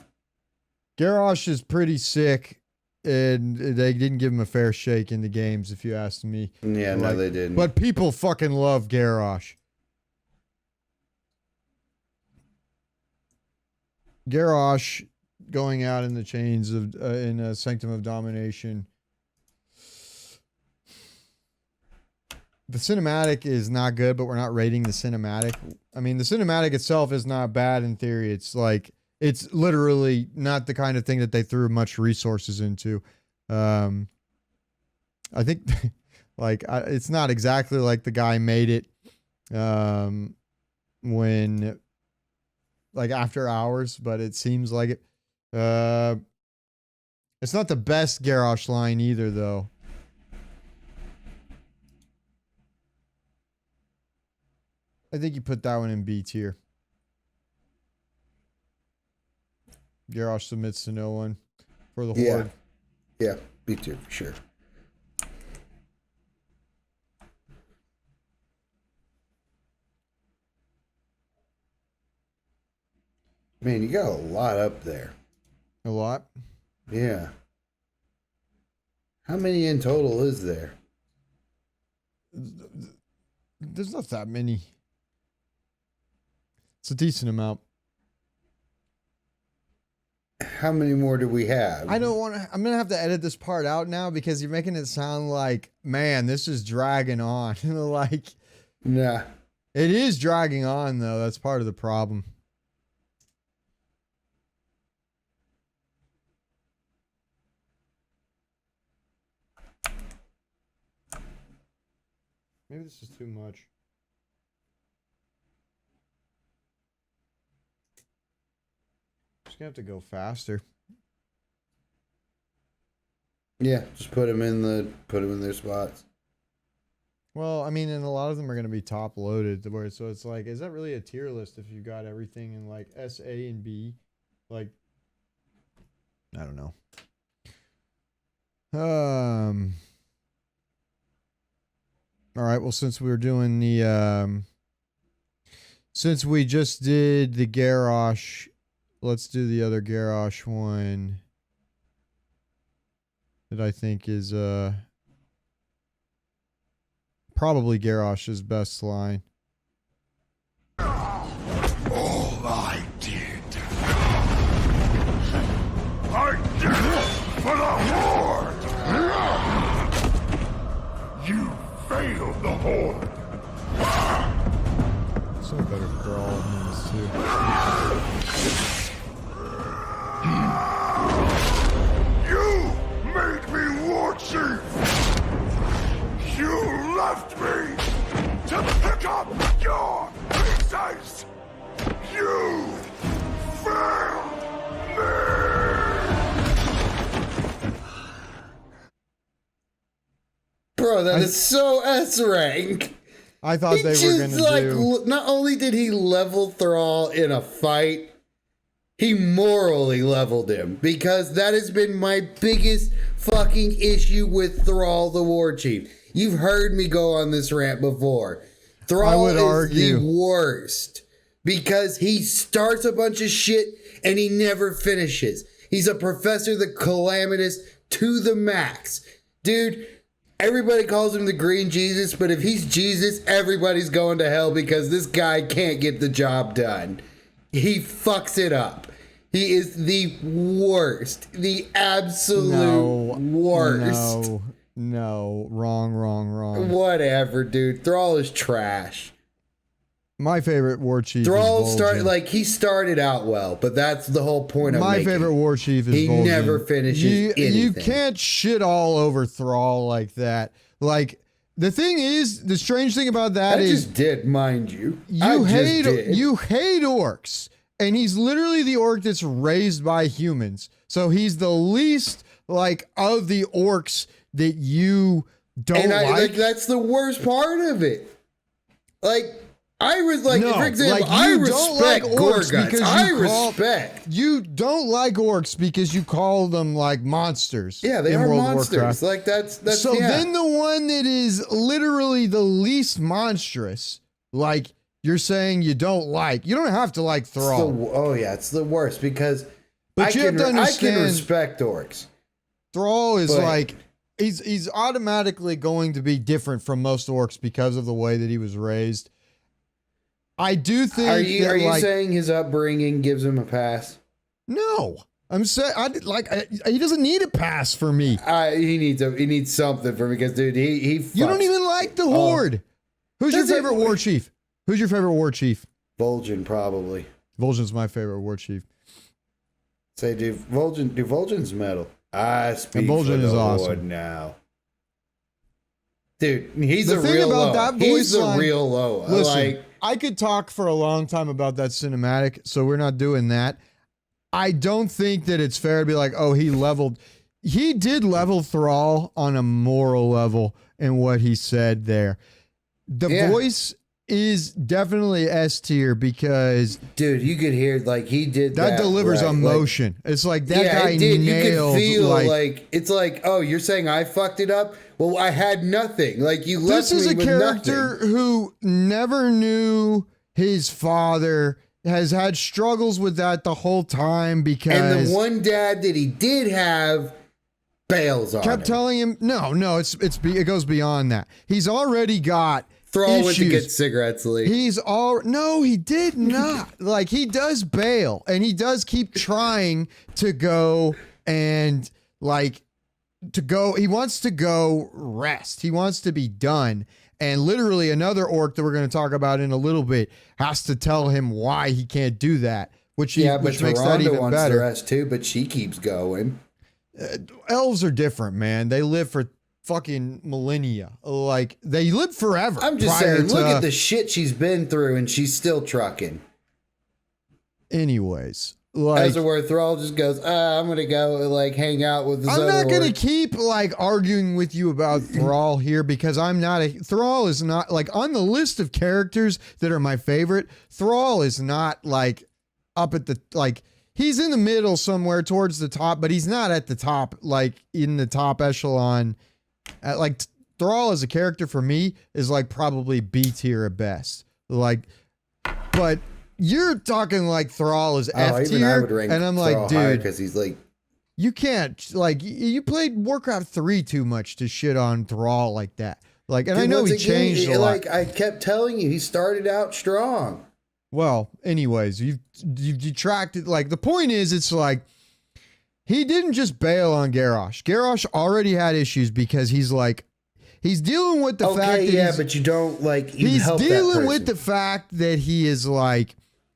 A: Garrosh is pretty sick, and they didn't give him a fair shake in the games, if you ask me.
C: Yeah, no, they didn't.
A: But people fucking love Garrosh. Garrosh going out in the chains of in a Sanctum of Domination. The cinematic is not good, but we're not rating the cinematic. I mean, the cinematic itself is not bad in theory. It's like, it's literally not the kind of thing that they threw much resources into. I think, like, it's not exactly like the guy made it when, like, After Hours, but it seems like it. It's not the best Garrosh line either, though. I think you put that one in B tier. Garrosh submits to no one for the Horde.
C: Yeah, B tier for sure. Man, you got a lot up there.
A: A lot?
C: Yeah. How many in total is there?
A: There's not that many. It's a decent amount.
C: How many more do we have?
A: I don't want to. I'm going to have to edit this part out now because you're making it sound like, man, this is dragging on. Like,
C: nah.
A: It is dragging on, though. That's part of the problem. Maybe this is too much. Just gonna have to go faster.
C: Yeah, just put them in their spots.
A: Well, I mean, and a lot of them are gonna be top loaded, where so it's like, is that really a tier list if you got everything in like S, A, and B? Like, I don't know. All right. Well, since we were doing the since we just did the Garrosh, let's do the other Garrosh one that I think is probably Garrosh's best line.
B: All I did for the Horde!
C: bro, that is so S rank.
A: I thought they were going to do...
C: Not only did he level Thrall in a fight, he morally leveled him. Because that has been my biggest fucking issue with Thrall the War Chief. You've heard me go on this rant before. Thrall is the worst. Because he starts a bunch of shit and he never finishes. He's a Professor the Calamitous to the max. Dude... Everybody calls him the Green Jesus, but if he's Jesus, everybody's going to hell because this guy can't get the job done. He fucks it up. He is the worst. The absolute worst.
A: No. Wrong.
C: Whatever, dude. Thrall is trash.
A: My favorite war chief
C: Thrall
A: is Vol'jin.
C: he started out well, but that's the whole point of
A: My favorite war chief is Vol'jin.
C: He never finishes anything.
A: You can't shit all over Thrall like that. Like, the thing is, the strange thing about that is...
C: I just did, mind you.
A: You hate orcs. And he's literally the orc that's raised by humans. So he's the least, of the orcs that you don't like.
C: That's the worst part of it. For example, I respect Gorguts. You
A: don't like orcs because you call them monsters.
C: Yeah, they are monsters. That's
A: then the one that is literally the least monstrous, you're saying you don't like. You don't have to like Thrall.
C: It's the worst because
A: I can
C: respect orcs.
A: Thrall is he's automatically going to be different from most orcs because of the way that he was raised. I do think.
C: Are you saying his upbringing gives him a pass?
A: No, I'm saying he doesn't need a pass for me.
C: He needs something for me because dude, he. Fucks.
A: You don't even like the Horde. Who's your favorite war chief? Who's your favorite war chief?
C: Vol'jin, probably.
A: Vol'jin's my favorite war chief.
C: Say, dude, Vol'jin's metal. I speak
A: Vol'jin
C: for the
A: is
C: Lord
A: awesome
C: now. Dude, he's
A: the
C: a
A: thing
C: real
A: about
C: low.
A: That voice
C: he's
A: line,
C: a real low.
A: Listen, I could talk for a long time about that cinematic, so we're not doing that. I don't think that it's fair to be like, oh, he did level Thrall on a moral level in what he said there. The voice is definitely S tier because
C: dude, you could hear he did that
A: delivers emotion. It's that guy nailed.
C: You could feel it's oh, you're saying I fucked it up? Well, I had nothing. You left me with nothing. This is a character
A: who never knew his father, has had struggles with that the whole time because
C: and the one dad that he did have bails on
A: kept
C: him.
A: Telling him it goes beyond that. He's already got
C: Thrall went to get cigarettes, Lee.
A: No, he did not. He does bail, and he does keep trying to go and he wants to go rest. He wants to be done. And literally another orc that we're going to talk about in a little bit has to tell him why he can't do that, which makes that even
C: wants
A: better.
C: To rest too, but she keeps going.
A: Elves are different, man. They live for fucking millennia. They live forever.
C: I'm just saying, look at the shit she's been through and she's still trucking.
A: Anyways,
C: as a word, Thrall just goes, I'm gonna go hang out with this
A: I'm
C: other
A: not gonna
C: orc.
A: keep arguing with you about Thrall here because Thrall is not on the list of characters that are my favorite. Thrall is not up at the he's in the middle somewhere towards the top, but he's not at the top in the top echelon. Thrall as a character for me is probably B tier at best. But you're talking Thrall is F tier, and I'm
C: Thrall
A: dude,
C: because he's
A: you can't you played Warcraft 3 too much to shit on Thrall like that. And dude, I know he changed a lot.
C: I kept telling you, he started out strong.
A: Well, anyways, you've detracted. The point is, it's he didn't just bail on Garrosh. Garrosh already had issues because he's dealing with the fact that
C: but you don't
A: he's dealing with the fact that he is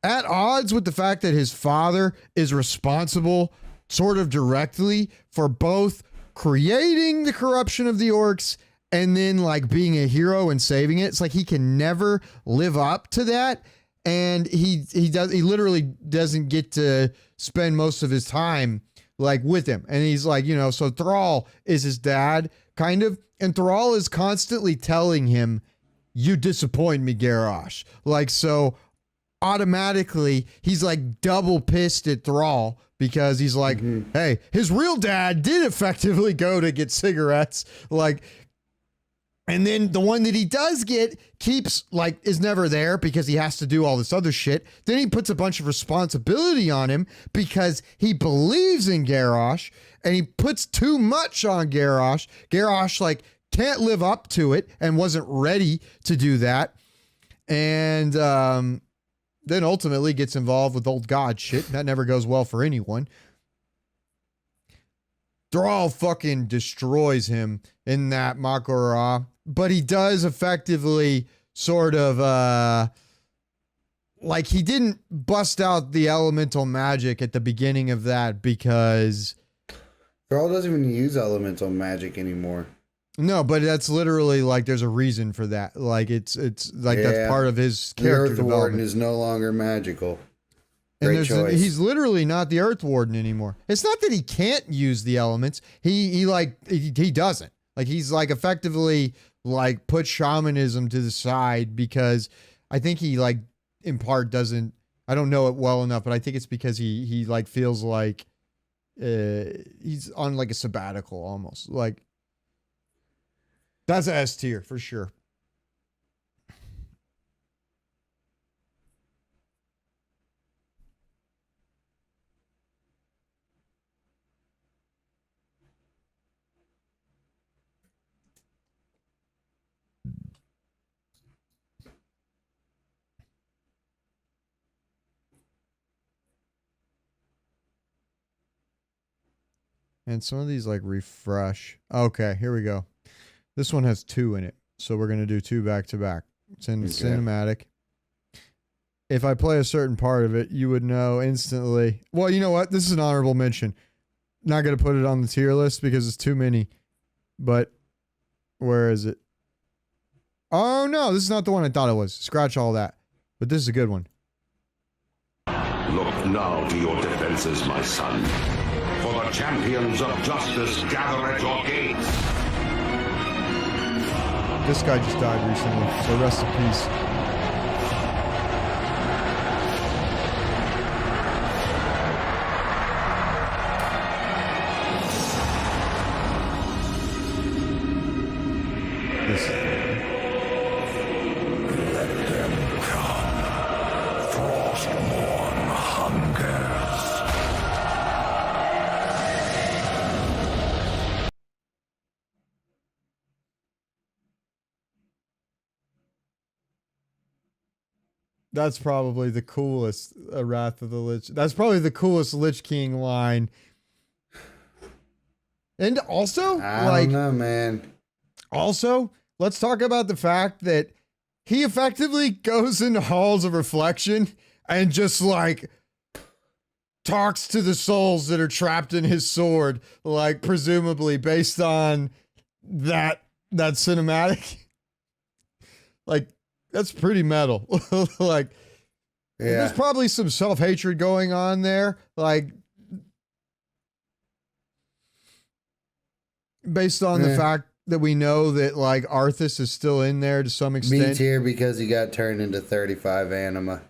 A: at odds with the fact that his father is responsible sort of directly for both creating the corruption of the orcs and then being a hero and saving it. It's he can never live up to that. And he literally doesn't get to spend most of his time with him. And he's so Thrall is his dad kind of. And Thrall is constantly telling him, you disappoint me, Garrosh. Like, so automatically he's like double pissed at Thrall because he's like, hey, his real dad did effectively go to get cigarettes. Like, and then the one that he does get keeps like is never there because he has to do all this other shit. Then he puts a bunch of responsibility on him because he believes in Garrosh and he puts too much on Garrosh. Garrosh like can't live up to it and wasn't ready to do that. And then ultimately gets involved with old god shit. That never goes well for anyone. Thrall fucking destroys him in that Makora, but he does effectively sort of like he didn't bust out the elemental magic at the beginning of that because
C: Thrall doesn't even use elemental magic anymore.
A: No, but that's literally like there's a reason for that. Like it's like that's part of his character
C: Earth
A: development.
C: Warden is no longer magical.
A: And
C: Great choice.
A: he's literally not the Earth Warden anymore. It's not that he can't use the elements. He doesn't. Like he's like effectively like put shamanism to the side because I think he like in part doesn't. I don't know it well enough, but I think it's because he like feels like he's on like a sabbatical almost. Like that's a S tier for sure. And some of these like refresh. Okay, here we go. This one has 2 in it. So we're going to do 2 back to back. It's in cinematic. If I play a certain part of it, you would know instantly. Well, you know what? This is an honorable mention. Not going to put it on the tier list because it's too many. But where is it? Oh, no, this is not the one I thought it was. Scratch all that. But this is a good one.
H: Look now to your defenses, my son. For the champions of justice gather at your gates.
A: This guy just died recently, so rest in peace. That's probably the coolest Wrath of the Lich. That's probably the coolest Lich King line. And also,
C: I don't know, man.
A: Also, let's talk about the fact that he effectively goes into halls of reflection and just like talks to the souls that are trapped in his sword, like presumably based on that cinematic. Like, that's pretty metal. Like, there's probably some self-hatred going on there. Like, based on the fact that we know that, like, Arthas is still in there to some extent.
C: B tier because he got turned into 35 anima.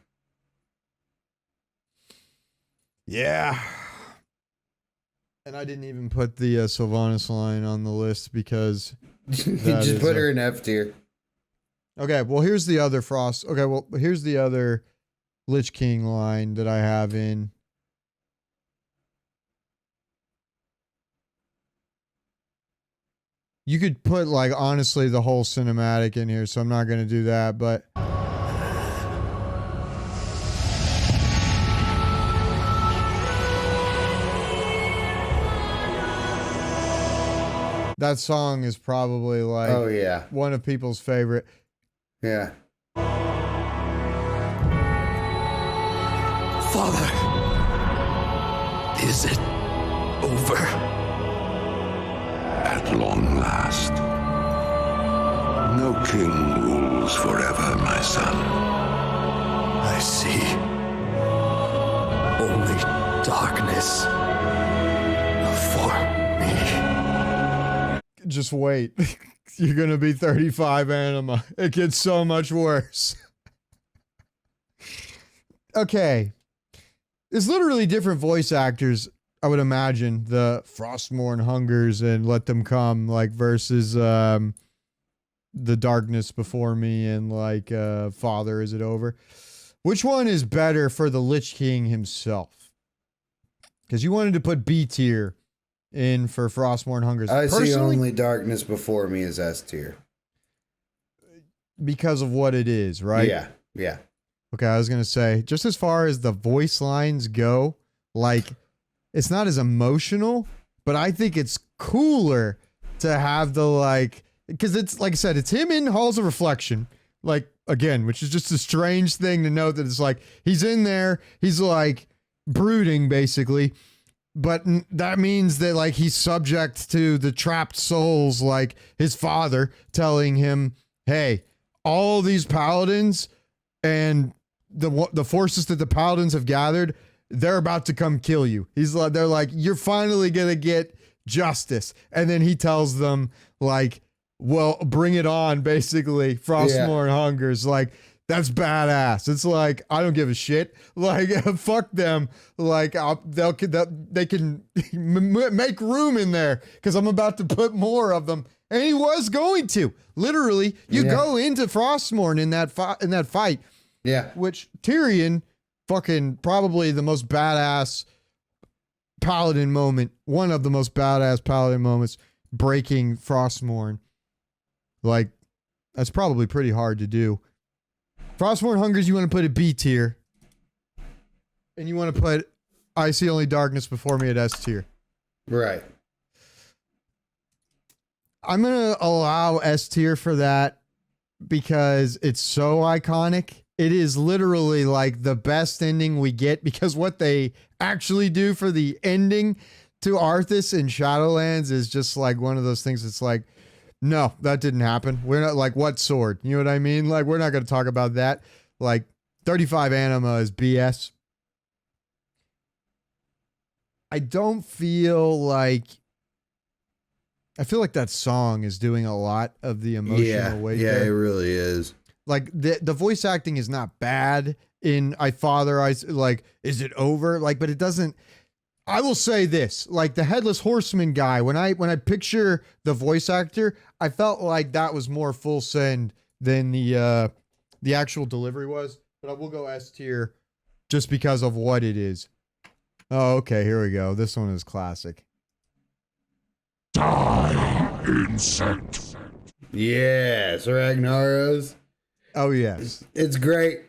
A: Yeah. And I didn't even put the Sylvanas line on the list because...
C: Just put her in F tier.
A: Okay, well, here's the other Frost. Okay, well, here's the other Lich King line that I have in. You could put, like, honestly, the whole cinematic in here, so I'm not going to do that, but... That song is probably, like,
C: oh, yeah,
A: one of people's favorite.
C: Yeah.
I: Father, is it over?
H: At long last. No king rules forever, my son.
I: I see. Only darkness for me.
A: Just wait. You're gonna be 35 anima. It gets so much worse. Okay. There's literally different voice actors, I would imagine. The Frostmourne Hungers and Let Them Come, like, versus The Darkness Before Me and, like, Father, Is It Over? Which one is better for the Lich King himself? Because you wanted to put B tier in for Frostmourne Hungers.
C: I see only Darkness Before Me as S tier.
A: Because of what it is, right?
C: Yeah, yeah.
A: Okay, I was going to say, just as far as the voice lines go, like, it's not as emotional, but I think it's cooler to have the, like, because it's, like I said, it's him in Halls of Reflection, like, again, which is just a strange thing to note that it's like, he's in there, he's, like, brooding, basically, but that means that, like, he's subject to the trapped souls, like, his father telling him, hey, all these paladins and the forces that the paladins have gathered, they're about to come kill you. They're like, you're finally gonna get justice. And then he tells them, like, well, bring it on, basically. Frostmourne Hungers, like, that's badass. It's like, I don't give a shit. Like, fuck them. Like, they can make room in there because I'm about to put more of them. And he was going to. Literally, you go into Frostmourne in that fight.
C: Yeah.
A: Which Tyrion, fucking probably the most badass paladin moment, one of the most badass paladin moments, breaking Frostmourne. Like, that's probably pretty hard to do. Frostmourne Hungers, you want to put at B tier. And you want to put I See Only Darkness Before Me at S tier.
C: Right.
A: I'm going to allow S tier for that because it's so iconic. It is literally like the best ending we get because what they actually do for the ending to Arthas in Shadowlands is just like one of those things that's like, no, that didn't happen. We're not like, what sword? You know what I mean? Like, we're not going to talk about that. Like, 35 anima is BS. I don't feel like, I feel like that song is doing a lot of the emotional weight.
C: Yeah,
A: there.
C: it really is.
A: Like, the voice acting is not bad in like, is it over? Like, but it doesn't, I will say this, like the Headless Horseman guy, when I picture the voice actor, I felt like that was more full send than the actual delivery was, but I will go S tier just because of what it is. Oh, okay, here we go. This one is classic.
B: Die, insect.
C: Yes, Ragnaros.
A: Oh, yes.
C: It's great.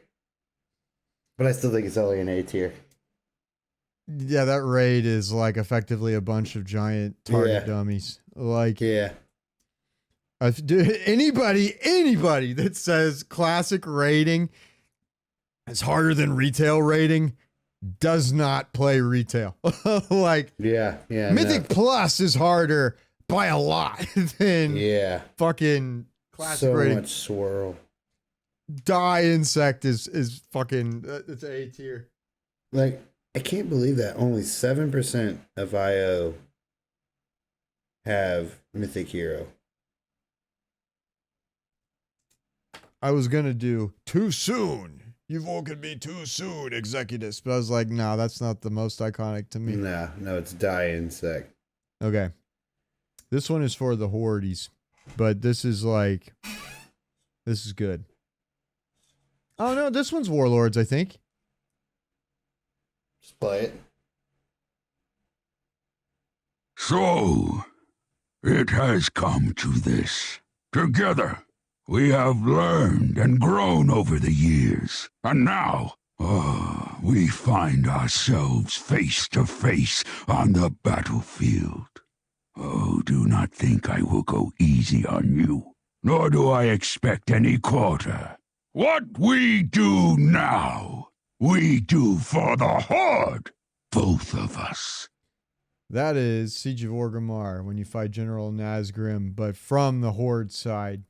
C: But I still think it's only an A tier.
A: Yeah, that raid is like effectively a bunch of giant target dummies. Like, anybody that says classic raiding is harder than retail raiding does not play retail. Like, Mythic Plus is harder by a lot than fucking classic
C: so
A: raiding.
C: Much swirl.
A: Die Insect is fucking, it's A tier.
C: Like, I can't believe that only 7% of IO have Mythic Hero.
A: I was gonna do too soon. You've woken me too soon, Executus. But I was like, no, that's not the most iconic to me.
C: No, it's Die Insect.
A: Okay. This one is for the Hordes, but this is like, this is good. Oh no, this one's Warlords, I think.
C: Just play it.
B: So, it has come to this. Together, we have learned and grown over the years. And now, we find ourselves face to face on the battlefield. Oh, do not think I will go easy on you, nor do I expect any quarter. What we do now, we do for the Horde, both of us.
A: That is Siege of Orgrimmar when you fight General Nazgrim, but from the Horde side.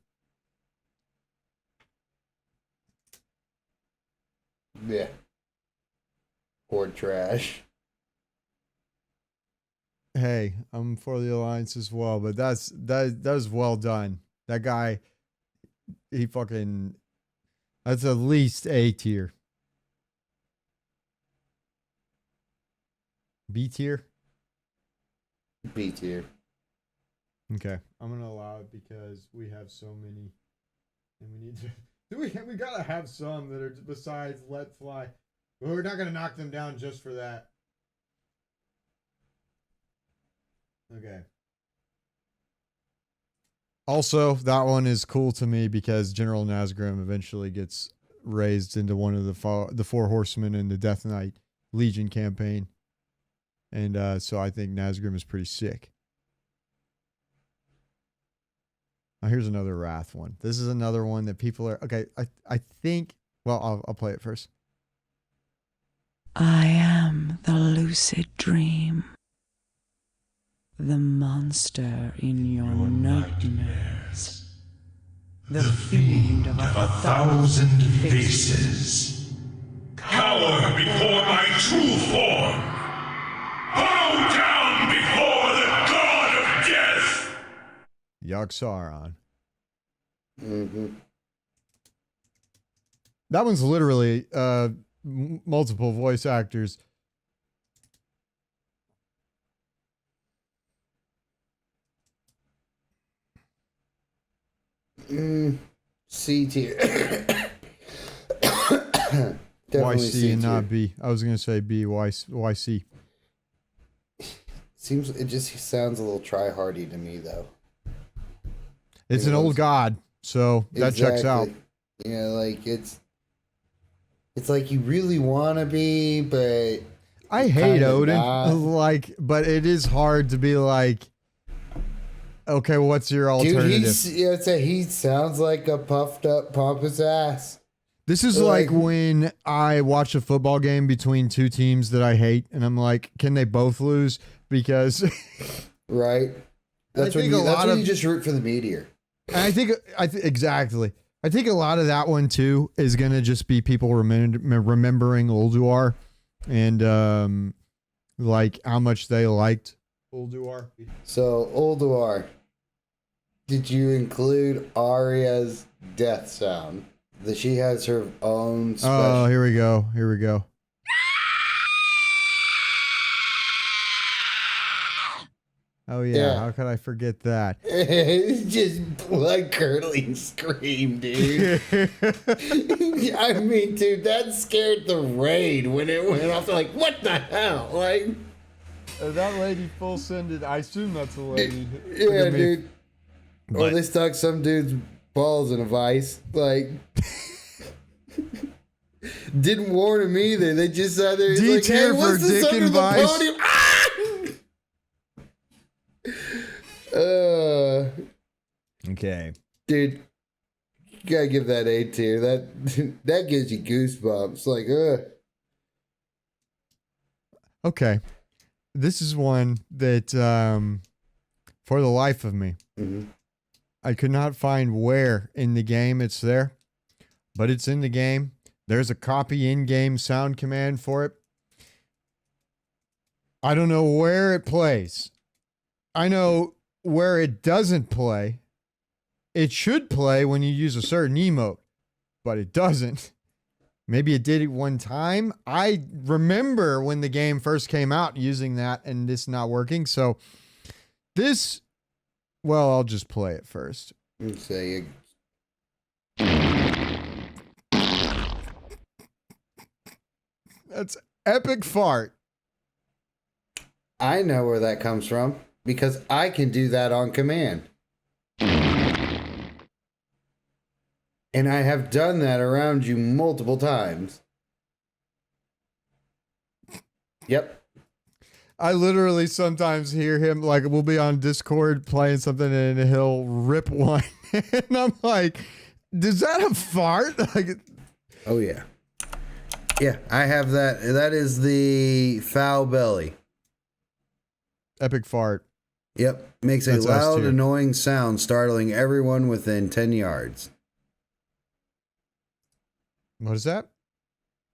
C: Yeah. Horde trash.
A: hey, I'm for the Alliance as well, but that was well done. That guy, he fucking, that's at least A tier. B tier?
C: B tier.
A: Okay, I'm gonna allow it because we have so many, and we need to. We gotta have some that are besides Let Fly. We're not gonna knock them down just for that. Okay. Also, that one is cool to me because General Nazgrim eventually gets raised into one of the four horsemen in the Death Knight Legion campaign, and so I think Nazgrim is pretty sick. Now here's another Wrath one. This is another one that people are okay. I think. Well, I'll play it first.
G: I am the lucid dream. The monster in your nightmares. The fiend of 1,000 faces.
H: Cower before my true form! Bow down before the god of death!
A: Yogg-Saron.
C: Mm-hmm.
A: That one's literally multiple voice actors.
C: C tier.
A: Why
C: Definitely
A: C and
C: tier.
A: not B? I was gonna say B. Why C?
C: Seems it just sounds a little try-hardy to me though.
A: It's an old god, so that checks out.
C: Yeah, like it's like you really want to be, but
A: I hate
C: kinda
A: Odin,
C: not.
A: like, but it is hard to be like, okay, what's your alternative?
C: Dude, he sounds like a puffed up, pompous ass.
A: This is like when I watch a football game between two teams that I hate, and I'm like, can they both lose? Because
C: right, that's when you just root for the meteor.
A: and I think exactly. I think a lot of that one too is gonna just be people remembering Ulduar and like how much they liked Ulduar.
C: So Ulduar, did you include Arya's death sound? That she has her own special.
A: Oh, here we go. Here we go. Oh yeah, how could I forget that?
C: It's just blood curdling scream, dude. I mean, dude, that scared the raid when it went off. They're like, what the hell? Like,
A: that lady full sended. I assume that's a lady.
C: yeah, dude. Or
A: But-
C: they stuck some dude's balls in a vice. Like, didn't warn him either. They just sat there.
A: D
C: Like, hey,
A: tier
C: what's
A: for
C: this
A: dick
C: under
A: and
C: the
A: vice.
C: podium? Ah!
A: Okay.
C: Dude, you gotta give that A tier. That gives you goosebumps. Like,
A: Okay. This is one that, for the life of me, I could not find where in the game it's there, but it's in the game. There's a copy in-game sound command for it. I don't know where it plays. I know where it doesn't play. It should play when you use a certain emote, but it doesn't. Maybe it did it one time. I remember when the game first came out using that and this not working. So this, well, I'll just play it first.
C: say
A: That's epic fart.
C: I know where that comes from because I can do that on command. And I have done that around you multiple times. Yep.
A: I literally sometimes hear him, like, we'll be on Discord playing something and he'll rip one. And I'm like, is that a fart? Like,
C: Oh, yeah. Yeah, I have that. That is the foul belly.
A: epic fart.
C: Yep. Makes a
A: That's S
C: loud,
A: tier.
C: annoying sound, startling everyone within 10 yards.
A: What is that?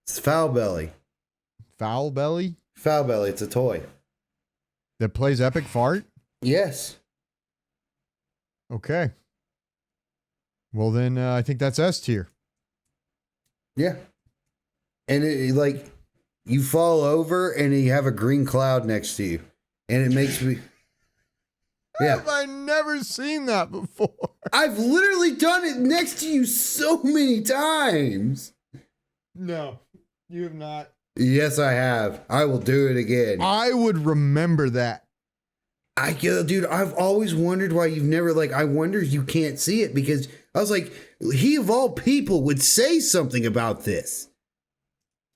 C: It's foul belly.
A: Foul belly?
C: Foul belly, it's a toy.
A: that plays Epic Fart?
C: Yes.
A: Okay. Well, then I think that's S tier.
C: Yeah. And it like you fall over and you have a green cloud next to you. And it makes me yeah.
A: Have I never seen that before?
C: I've literally done it next to you so many times.
A: No, you have not.
C: Yes, I have. I will do it again.
A: I would remember that.
C: Dude, I've always wondered why you've never, like, I wonder if you can't see it, because I was like, he of all people would say something about this.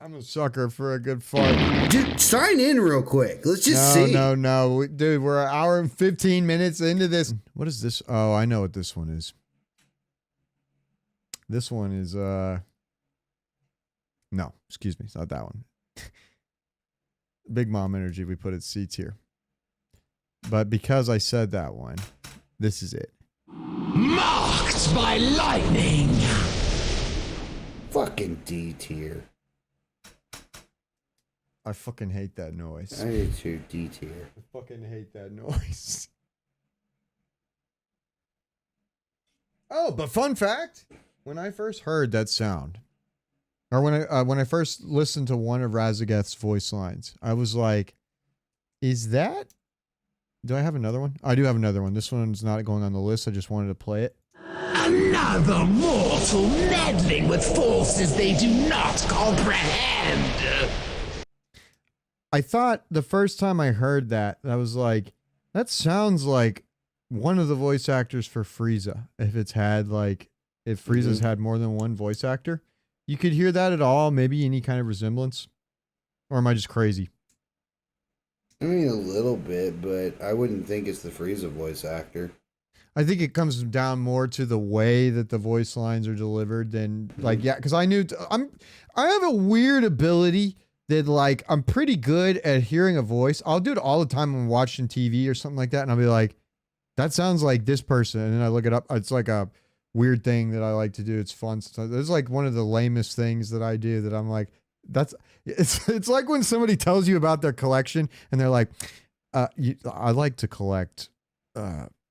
A: I'm a sucker for a good fart.
C: Dude, sign in real quick. Let's just see.
A: No. Dude, we're an hour and 15 minutes into this. What is this? Oh, I know what this one is. This one is, no, excuse me. It's not that one. Big Mom Energy, we put it C tier. But because I said that one, this is it.
E: Marked by lightning.
C: Fucking D tier.
A: I fucking hate that noise.
C: I do too, D tier.
A: I fucking hate that noise. Oh, but fun fact, when I first heard that sound, or when I first listened to one of Razageth's voice lines, I was like, is that... Do I have another one? I do have another one. This one's not going on the list. I just wanted to play it.
E: Another mortal meddling with forces they do not comprehend.
A: I thought the first time I heard that, I was like, that sounds like one of the voice actors for Frieza. If Frieza's had more than one voice actor. You could hear that at all, maybe any kind of resemblance. Or am I just crazy?
C: I mean, a little bit, but I wouldn't think it's the Frieza voice actor.
A: I think it comes down more to the way that the voice lines are delivered than like, yeah, because I have a weird ability that like, I'm pretty good at hearing a voice. I'll do it all the time when I'm watching TV or something like that. And I'll be like, that sounds like this person. And then I look it up. It's like a weird thing that I like to do. It's fun. It's like one of the lamest things that I do that I'm like, it's like when somebody tells you about their collection and they're like, I like to collect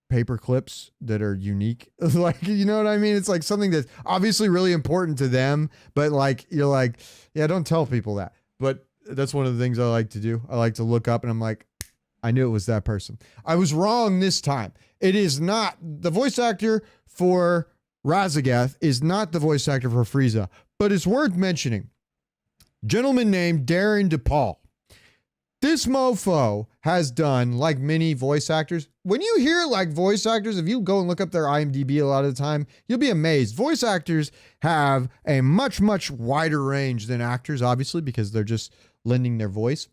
A: paper clips that are unique. Like, you know what I mean? It's like something that's obviously really important to them, but like, you're like, yeah, don't tell people that. But that's one of the things I like to do. I like to look up and I'm like, I knew it was that person. I was wrong this time. It is not the voice actor for Razageth is not the voice actor for Frieza, but it's worth mentioning. Gentleman named Darren DePaul. This mofo has done, like many voice actors. When you hear like voice actors, if you go and look up their IMDb a lot of the time, you'll be amazed. Voice actors have a much, much wider range than actors, obviously, because they're just lending their voice.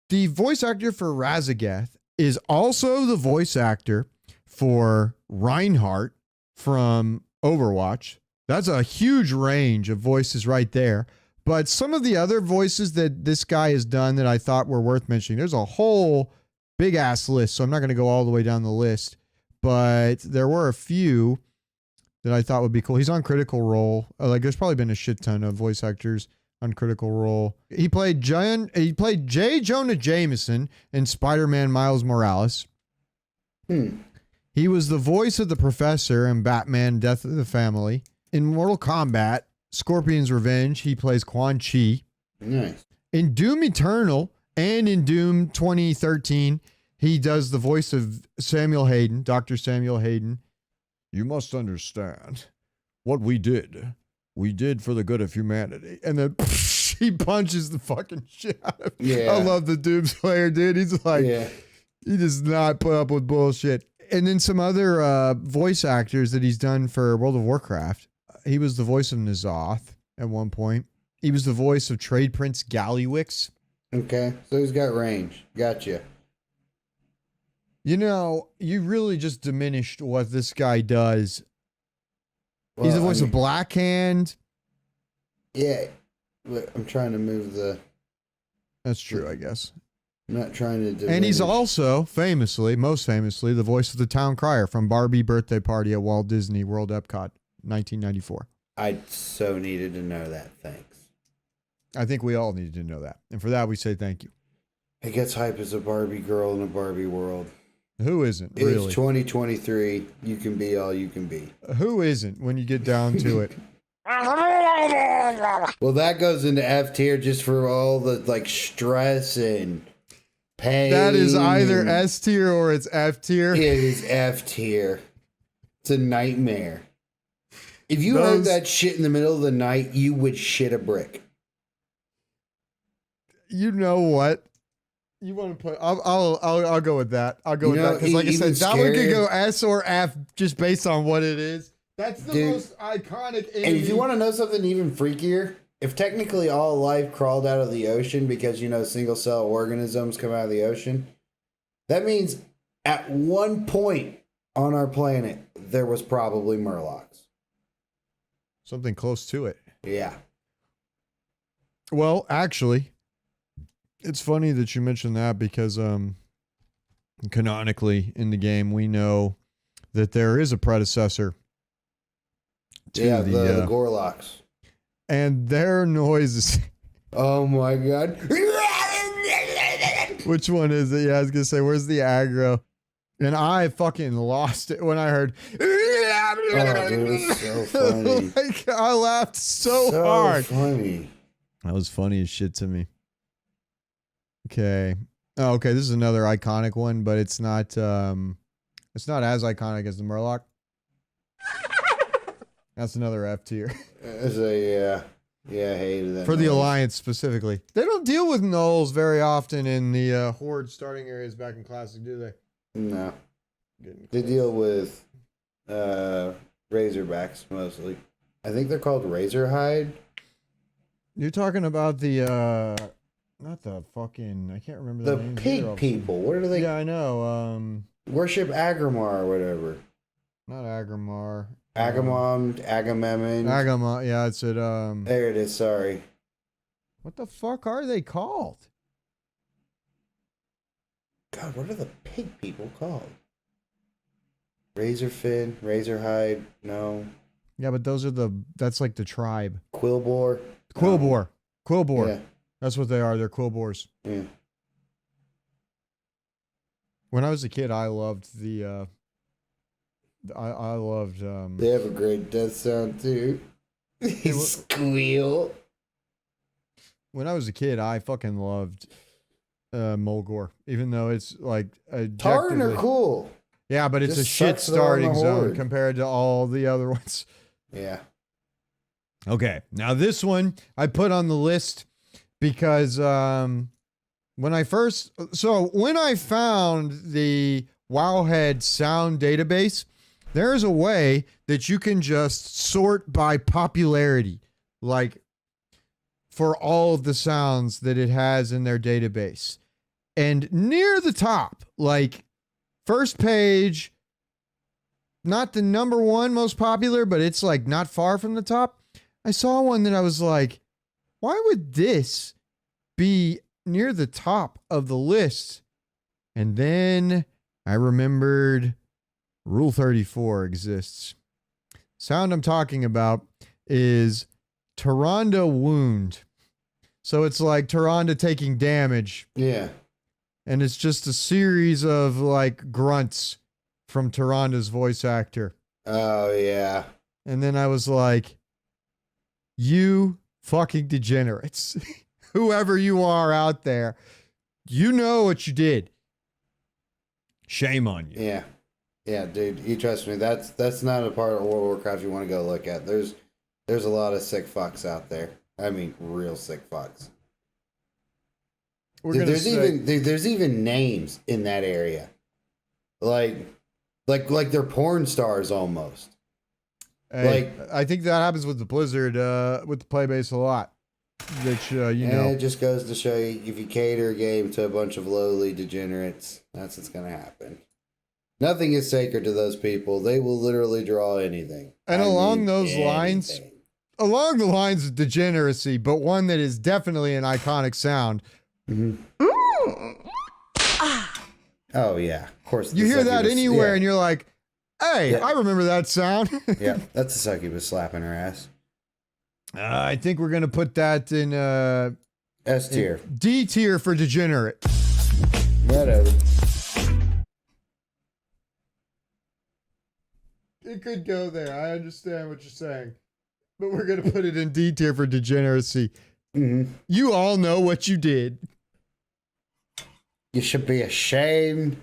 A: The voice actor for Razageth is also the voice actor for Reinhardt from Overwatch. That's a huge range of voices right there. But some of the other voices that this guy has done that I thought were worth mentioning, there's a whole big ass list, so I'm not going to go all the way down the list. But there were a few that I thought would be cool. He's on Critical Role. Like, there's probably been a shit ton of voice actors on Critical Role. He played J. Jonah Jameson in Spider-Man Miles Morales. He was the voice of the Professor in Batman Death of the Family. In Mortal Kombat, Scorpion's Revenge, he plays Quan Chi.
C: Nice.
A: In Doom Eternal and in Doom 2013, he does the voice of Samuel Hayden, Dr. Samuel Hayden. You must understand what we did for the good of humanity. And then he punches the fucking shit out of him.
C: Yeah.
A: I love the Doom Slayer, dude. He's like, he does not put up with bullshit. And then some other voice actors that he's done for World of Warcraft. He was the voice of N'Zoth at one point. He was the voice of Trade Prince Gallywix.
C: Okay, so he's got range. Gotcha.
A: You know, you really just diminished what this guy does.
C: Well,
A: he's the voice of Blackhand.
C: Yeah, but I'm trying to move the...
A: That's true, I guess.
C: I'm not trying to diminish.
A: And he's also, most famously, the voice of the town crier from Barbie Birthday Party at Walt Disney World Epcot, 1994.
C: I so needed to know that. Thanks.
A: I think we all needed to know that. And for that, we say thank you.
C: It gets hype as a Barbie girl in a Barbie world.
A: Who isn't,
C: It's
A: really?
C: 2023. You can be all you can be.
A: Who isn't when you get down to it?
C: Well, that goes into F tier just for all the like stress and pain.
A: That is either S tier or it's F tier.
C: It is F tier. It's a nightmare. If you heard that shit in the middle of the night, you would shit a brick.
A: You know what? You want to put? I'll go with that. I'll go with that because, like I said, that one could go S or F just based on what it is. That's the most iconic.
C: And if you want to know something even freakier, if technically all life crawled out of the ocean because single cell organisms come out of the ocean, that means at one point on our planet there was probably murlocs.
A: Something close to it.
C: Yeah.
A: Well, actually, it's funny that you mentioned that because canonically in the game we know that there is a predecessor to
C: the Gorloks.
A: And their noises.
C: Oh my god.
A: Which one is it? Yeah, I was gonna say, where's the aggro? And I fucking lost it when I heard.
C: Oh, dude, it was so funny.
A: Like, I laughed so hard.
C: Funny.
A: That was funny as shit to me. Okay. Oh, okay. This is another iconic one, but it's not as iconic as the Murloc. That's another F tier.
C: Yeah, I hated that.
A: For the Alliance specifically. They don't deal with gnolls very often in the Horde starting areas back in Classic, do they?
C: No. They deal with Razorbacks mostly. I think they're called Razorhide.
A: You're talking about the not the fucking, I can't remember the names.
C: The pig people. What are they?
A: Yeah, I know.
C: Worship Agrimar or whatever.
A: Not Agrimar.
C: Agamemnon.
A: Agamemnon. Yeah, it's at
C: There it is. Sorry.
A: What the fuck are they called?
C: God, what are the pig people called? Razorfin, Razorhide. No.
A: Yeah, but that's like the tribe.
C: Quillbore.
A: Quillbore. Quillbore.
C: Yeah.
A: That's what they are. They're Quillbores.
C: Yeah.
A: When I was a kid, I loved the. I loved.
C: They have a great death sound too. Squeal.
A: When I was a kid, I fucking loved Mulgore, even though it's like
C: Tarn are cool.
A: Yeah, but it's
C: Just
A: a shit
C: sucks they're on
A: starting
C: the
A: zone
C: Horde.
A: compared to all the other ones.
C: Yeah.
A: Okay, now this one I put on the list because when I found the Wowhead sound database, there's a way that you can just sort by popularity, like for all of the sounds that it has in their database. And near the top, like first page, not the number one most popular, but it's like not far from the top. I saw one that I was like, why would this be near the top of the list? And then I remembered Rule 34 exists. Sound I'm talking about is Tyrande Wound. So it's like Tyrande taking damage.
C: Yeah.
A: And it's just a series of like grunts from Tyrande's voice actor.
C: Oh, yeah.
A: And then I was like, you fucking degenerates. Whoever you are out there, you know what you did. Shame on you.
C: Yeah. Yeah, dude, you trust me. That's not a part of World of Warcraft you want to go look at. There's a lot of sick fucks out there. I mean, real sick fucks. There's even names in that area. Like they're porn stars almost.
A: Hey, I think that happens with the Blizzard, with the Playbase a lot. That you know,
C: it just goes to show you, if you cater a game to a bunch of lowly degenerates, that's what's gonna happen. Nothing is sacred to those people. They will literally draw anything.
A: And along the lines of degeneracy, but one that is definitely an iconic sound.
C: Mm-hmm. Oh yeah, of course.
A: You hear that anywhere, and you're like, "Hey, I remember that sound."
C: Yeah, that's a succubus slapping her ass.
A: I think we're gonna put that in
C: S tier,
A: D tier for degenerate.
C: Whatever.
A: It could go there. I understand what you're saying. But we're going to put it in D tier for degeneracy.
C: Mm-hmm.
A: You all know what you did.
C: You should be ashamed.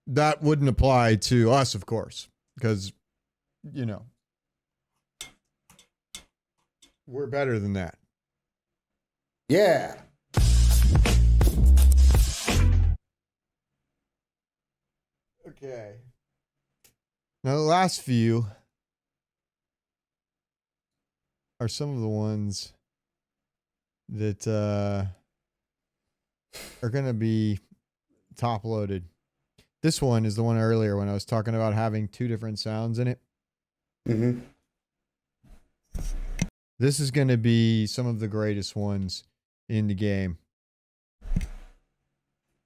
A: That wouldn't apply to us, of course, because, you know, we're better than that.
C: Yeah.
A: Okay. Now, the last few are some of the ones that are going to be top loaded. This one is the one earlier when I was talking about having two different sounds in it.
C: Mm-hmm.
A: This is going to be some of the greatest ones in the game.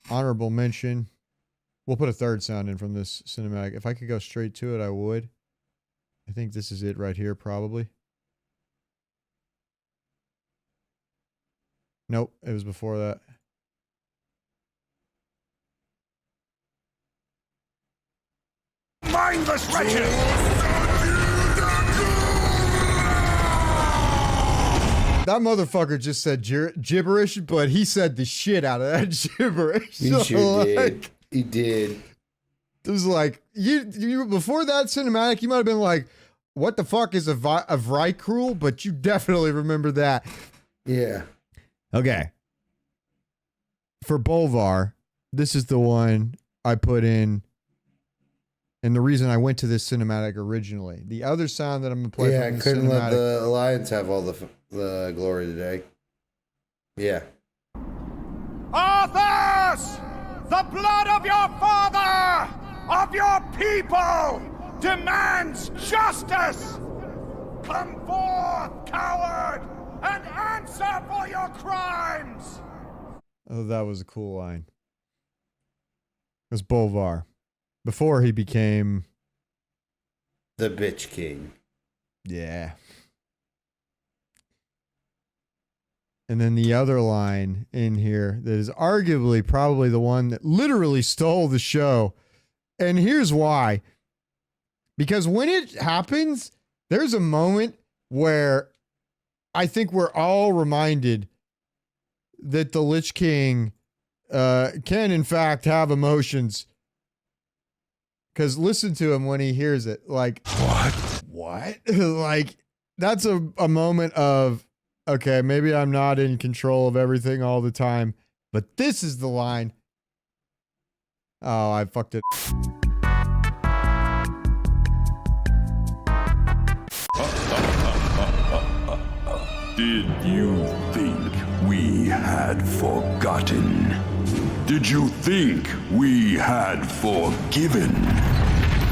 A: Honorable mention. We'll put a third sound in from this cinematic. If I could go straight to it, I would. I think this is it right here, probably. Nope, it was before that.
E: Mindless wretches!
A: That motherfucker just said gibberish, but he said the shit out of that gibberish.
C: He sure did. He did.
A: It was like, you before that cinematic, you might have been like, what the fuck is a Vrykruel? But you definitely remember that.
C: Yeah.
A: Okay. For Bolvar, this is the one I put in. And the reason I went to this cinematic originally. The other sound that I'm going to play
C: Yeah,
A: from
C: I
A: the
C: couldn't let
A: cinematic.
C: the Alliance have all the glory today. Yeah.
E: Arthas! The blood of your father, of your people, demands justice! Come forth, coward, and answer for your crimes!
A: Oh, that was a cool line. It was Bolvar. Before he became...
C: The bitch king.
A: Yeah. And then the other line in here that is arguably probably the one that literally stole the show. And here's why. Because when it happens, there's a moment where I think we're all reminded that the Lich King can in fact have emotions. Because listen to him when he hears it. Like, what? Like, that's a moment of, okay, maybe I'm not in control of everything all the time, but this is the line. Oh, I fucked it.
B: Did you think we had forgotten? Did you think we had forgiven?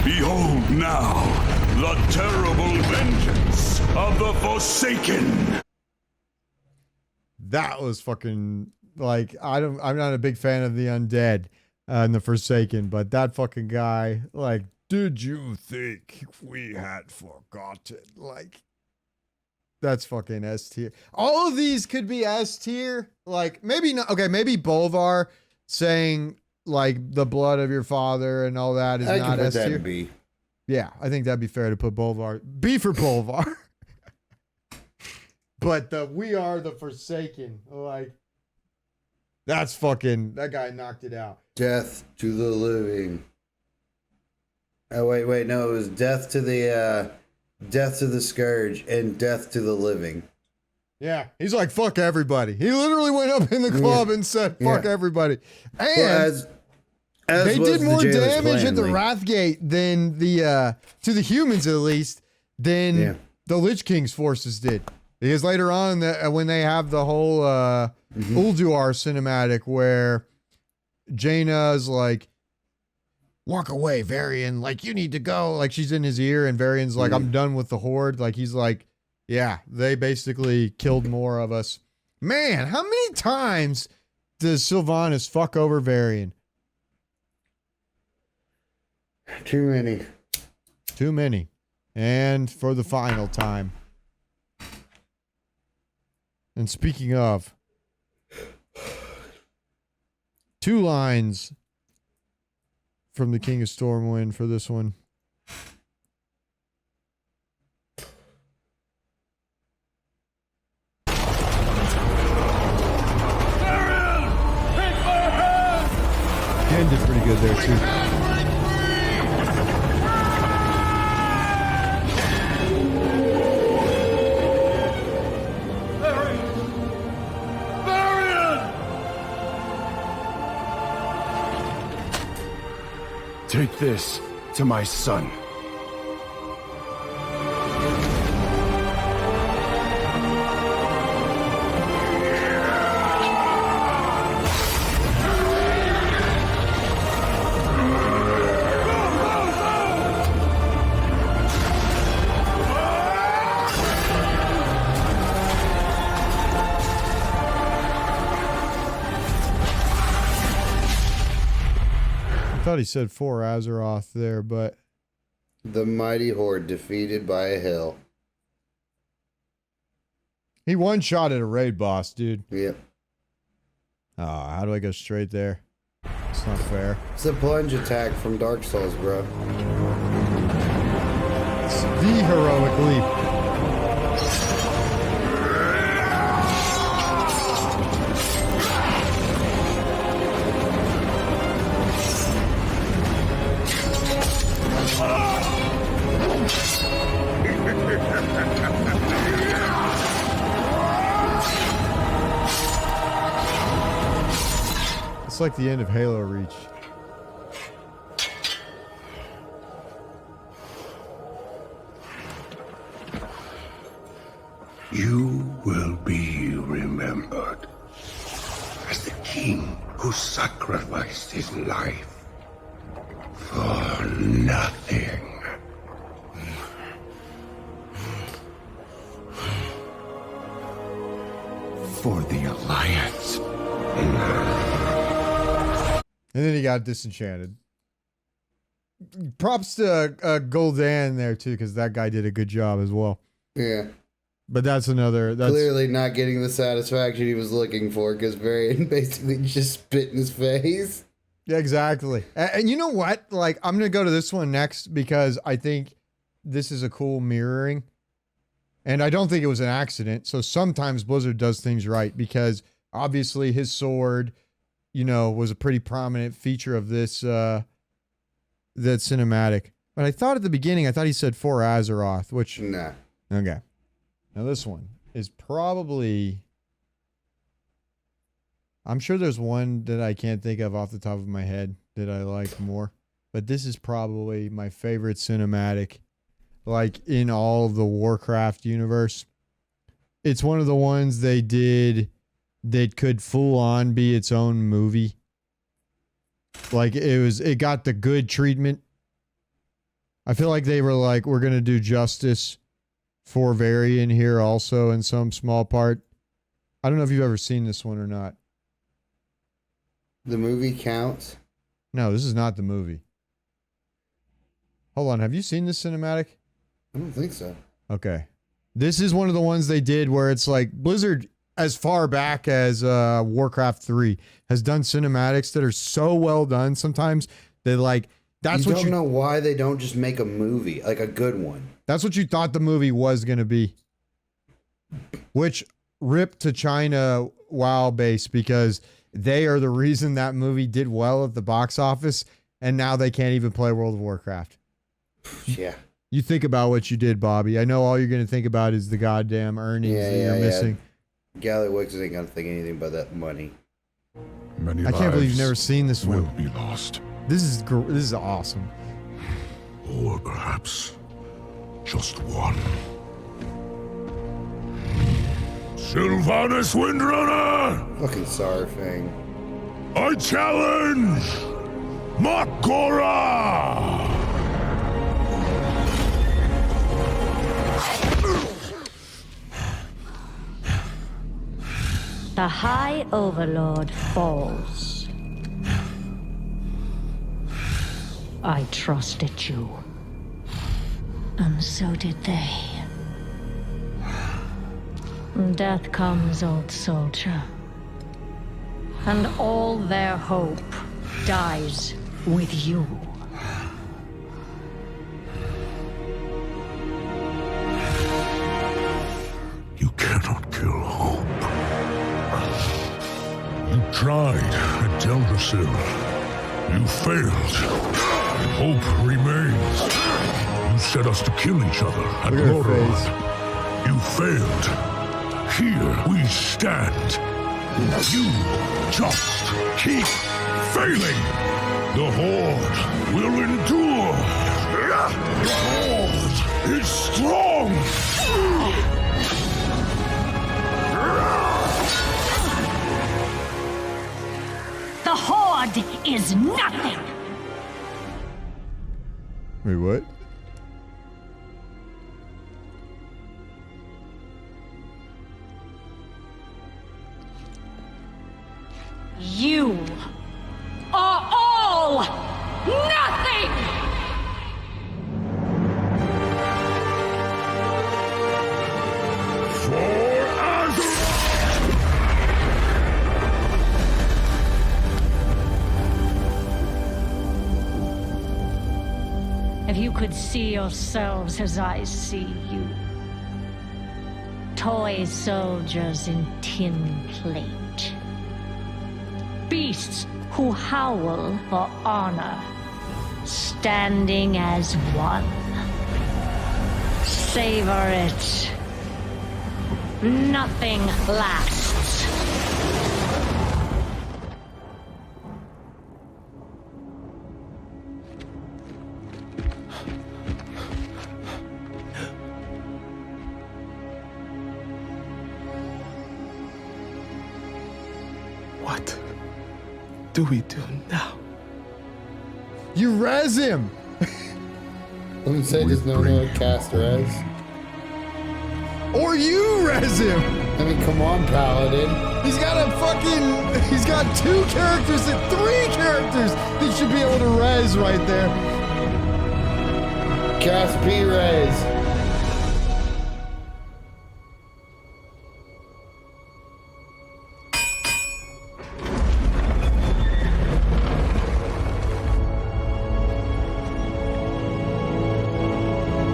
B: Behold now the terrible vengeance of the Forsaken!
A: That was fucking, like, I'm not a big fan of the undead and the Forsaken, but that fucking guy, like, did you think we had forgotten? Like, that's fucking S tier. All of these could be S tier. Like, maybe not. Okay, maybe Bolvar saying, like, the blood of your father and all that is
C: I
A: not
C: can put
A: S
C: that
A: tier.
C: in B.
A: Yeah, I think that'd be fair to put Bolvar. B for Bolvar. But the We Are the Forsaken, like, that's fucking, that guy knocked it out.
C: Death to the living. Oh, wait, no, it was death to the scourge and death to the living.
A: Yeah, he's like, fuck everybody. He literally went up in the club and said, fuck everybody. And
C: Well, as
A: they
C: was
A: did
C: the
A: more
C: Jailers
A: damage at the
C: plan,
A: Wrathgate than the, to the humans at least, than the Lich King's forces did. Because later on, when they have the whole Ulduar cinematic where Jaina's like, walk away, Varian. Like, you need to go. Like, she's in his ear, and Varian's like, I'm done with the Horde. Like, he's like, yeah, they basically killed more of us. Man, how many times does Sylvanas fuck over Varian?
C: Too many.
A: Too many. And for the final time. And speaking of, 2 lines from the King of Stormwind for this one. Ken did pretty good there too.
I: Take this to my son.
A: I thought he said 4 Azeroth there, but
C: The mighty horde defeated by a hill.
A: he one-shot at a raid boss, dude.
C: Yep.
A: Oh, how do I go straight there? It's not fair.
C: It's a plunge attack from Dark Souls, bro.
A: It's the heroic leap. It's like the end of Halo Reach.
B: You will be remembered as the king who sacrificed his life for nothing. For the Alliance.
A: And then he got disenchanted. Props to Gul'dan there too, because that guy did a good job as well.
C: Yeah.
A: But that's another. That's
C: Clearly not getting the satisfaction he was looking for because Varian basically just spit in his face.
A: Yeah, exactly. And you know what? Like, I'm gonna go to this one next because I think this is a cool mirroring, and I don't think it was an accident. So sometimes Blizzard does things right because obviously his sword, you know, was a pretty prominent feature of this that cinematic. But I thought at the beginning, I thought he said 4 Azeroth, which
C: Nah.
A: okay. Now this one is probably. I'm sure there's one that I can't think of off the top of my head that I like more, but this is probably my favorite cinematic, like in all of the Warcraft universe. It's one of the ones they did that could full on be its own movie. Like it got the good treatment. I feel like they were like, we're going to do justice for Varian here also in some small part. I don't know if you've ever seen this one or not.
C: The movie counts.
A: No, this is not the movie. Hold on. Have you seen this cinematic?
C: I don't think so.
A: Okay. This is one of the ones they did where it's like Blizzard, as far back as Warcraft 3, has done cinematics that are so well done sometimes that like, that's what you
C: don't know why they don't just make a movie, like a good one.
A: That's what you thought the movie was going to be. Which ripped to China WoW base because they are the reason that movie did well at the box office, and now they can't even play World of Warcraft.
C: Yeah.
A: You think about what you did, Bobby. I know all you're going to think about is the goddamn earnings that you're missing.
C: Gallywix ain't going to think anything about that money.
B: Many
A: I can't believe you've never seen this
B: will
A: one.
B: be lost.
A: This is awesome.
B: Or perhaps just one. Sylvanas Windrunner!
C: Fucking Saurfang.
B: I challenge Makora!
D: The High Overlord falls. I trusted you. And so did they. Death comes, old soldier. And all their hope dies with you.
H: You cannot kill hope. You tried at Teldrassil. You failed. Hope remains. You set us to kill each other at
A: Look at her
H: Lordaeron.
A: face.
H: You failed. Here we stand. You just keep failing. The Horde will endure. The Horde is strong.
D: The Horde is nothing!
A: Wait, what?
D: You are all nothing! If you could see yourselves as I see you, toy soldiers in tin plate, beasts who howl for honor, standing as one. Savor it. Nothing lasts.
I: What do we do now?
A: You res him!
C: Let me say, does no one cast res?
A: Or you res him!
C: I mean, come on, Paladin.
A: He's got two characters and 3 characters that should be able to res right there.
C: Cast P-res.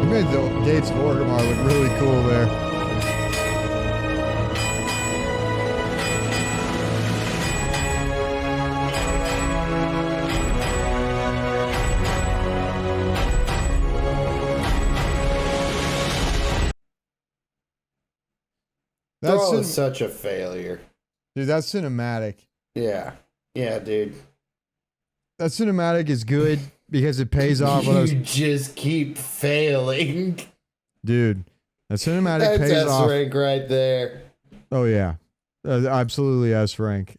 A: Made the gates of Orgrimmar look really cool there.
C: Thrall is such a failure.
A: Dude, that's cinematic.
C: Yeah. Yeah, dude.
A: That cinematic is good because it pays off what I was...
C: You just keep failing.
A: Dude, that cinematic
C: That's
A: pays off.
C: S rank right there.
A: Oh, yeah. Absolutely S rank.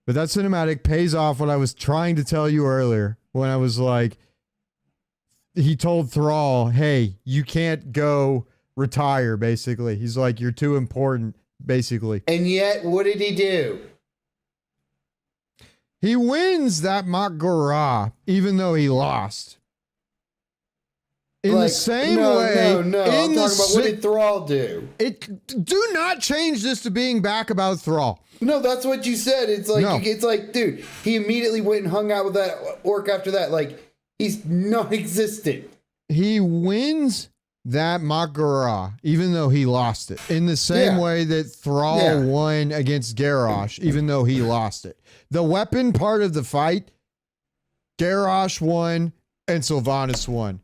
A: But that cinematic pays off what I was trying to tell you earlier when I was like, he told Thrall, hey, you can't go retire, basically. He's like, you're too important, basically.
C: And yet, what did he do?
A: He wins that Mak'gora, even though he lost. In the same way...
C: No. I'm talking about what did Thrall do?
A: Do not change this to being back about Thrall.
C: No, that's what you said. It's like,
A: No.
C: It's like, dude, he immediately went and hung out with that orc after that. Like, he's non-existent.
A: He wins that Mak'gora, even though he lost it. In the same way that Thrall won against Garrosh, even though he lost it. The weapon part of the fight, Garrosh won and Sylvanas won.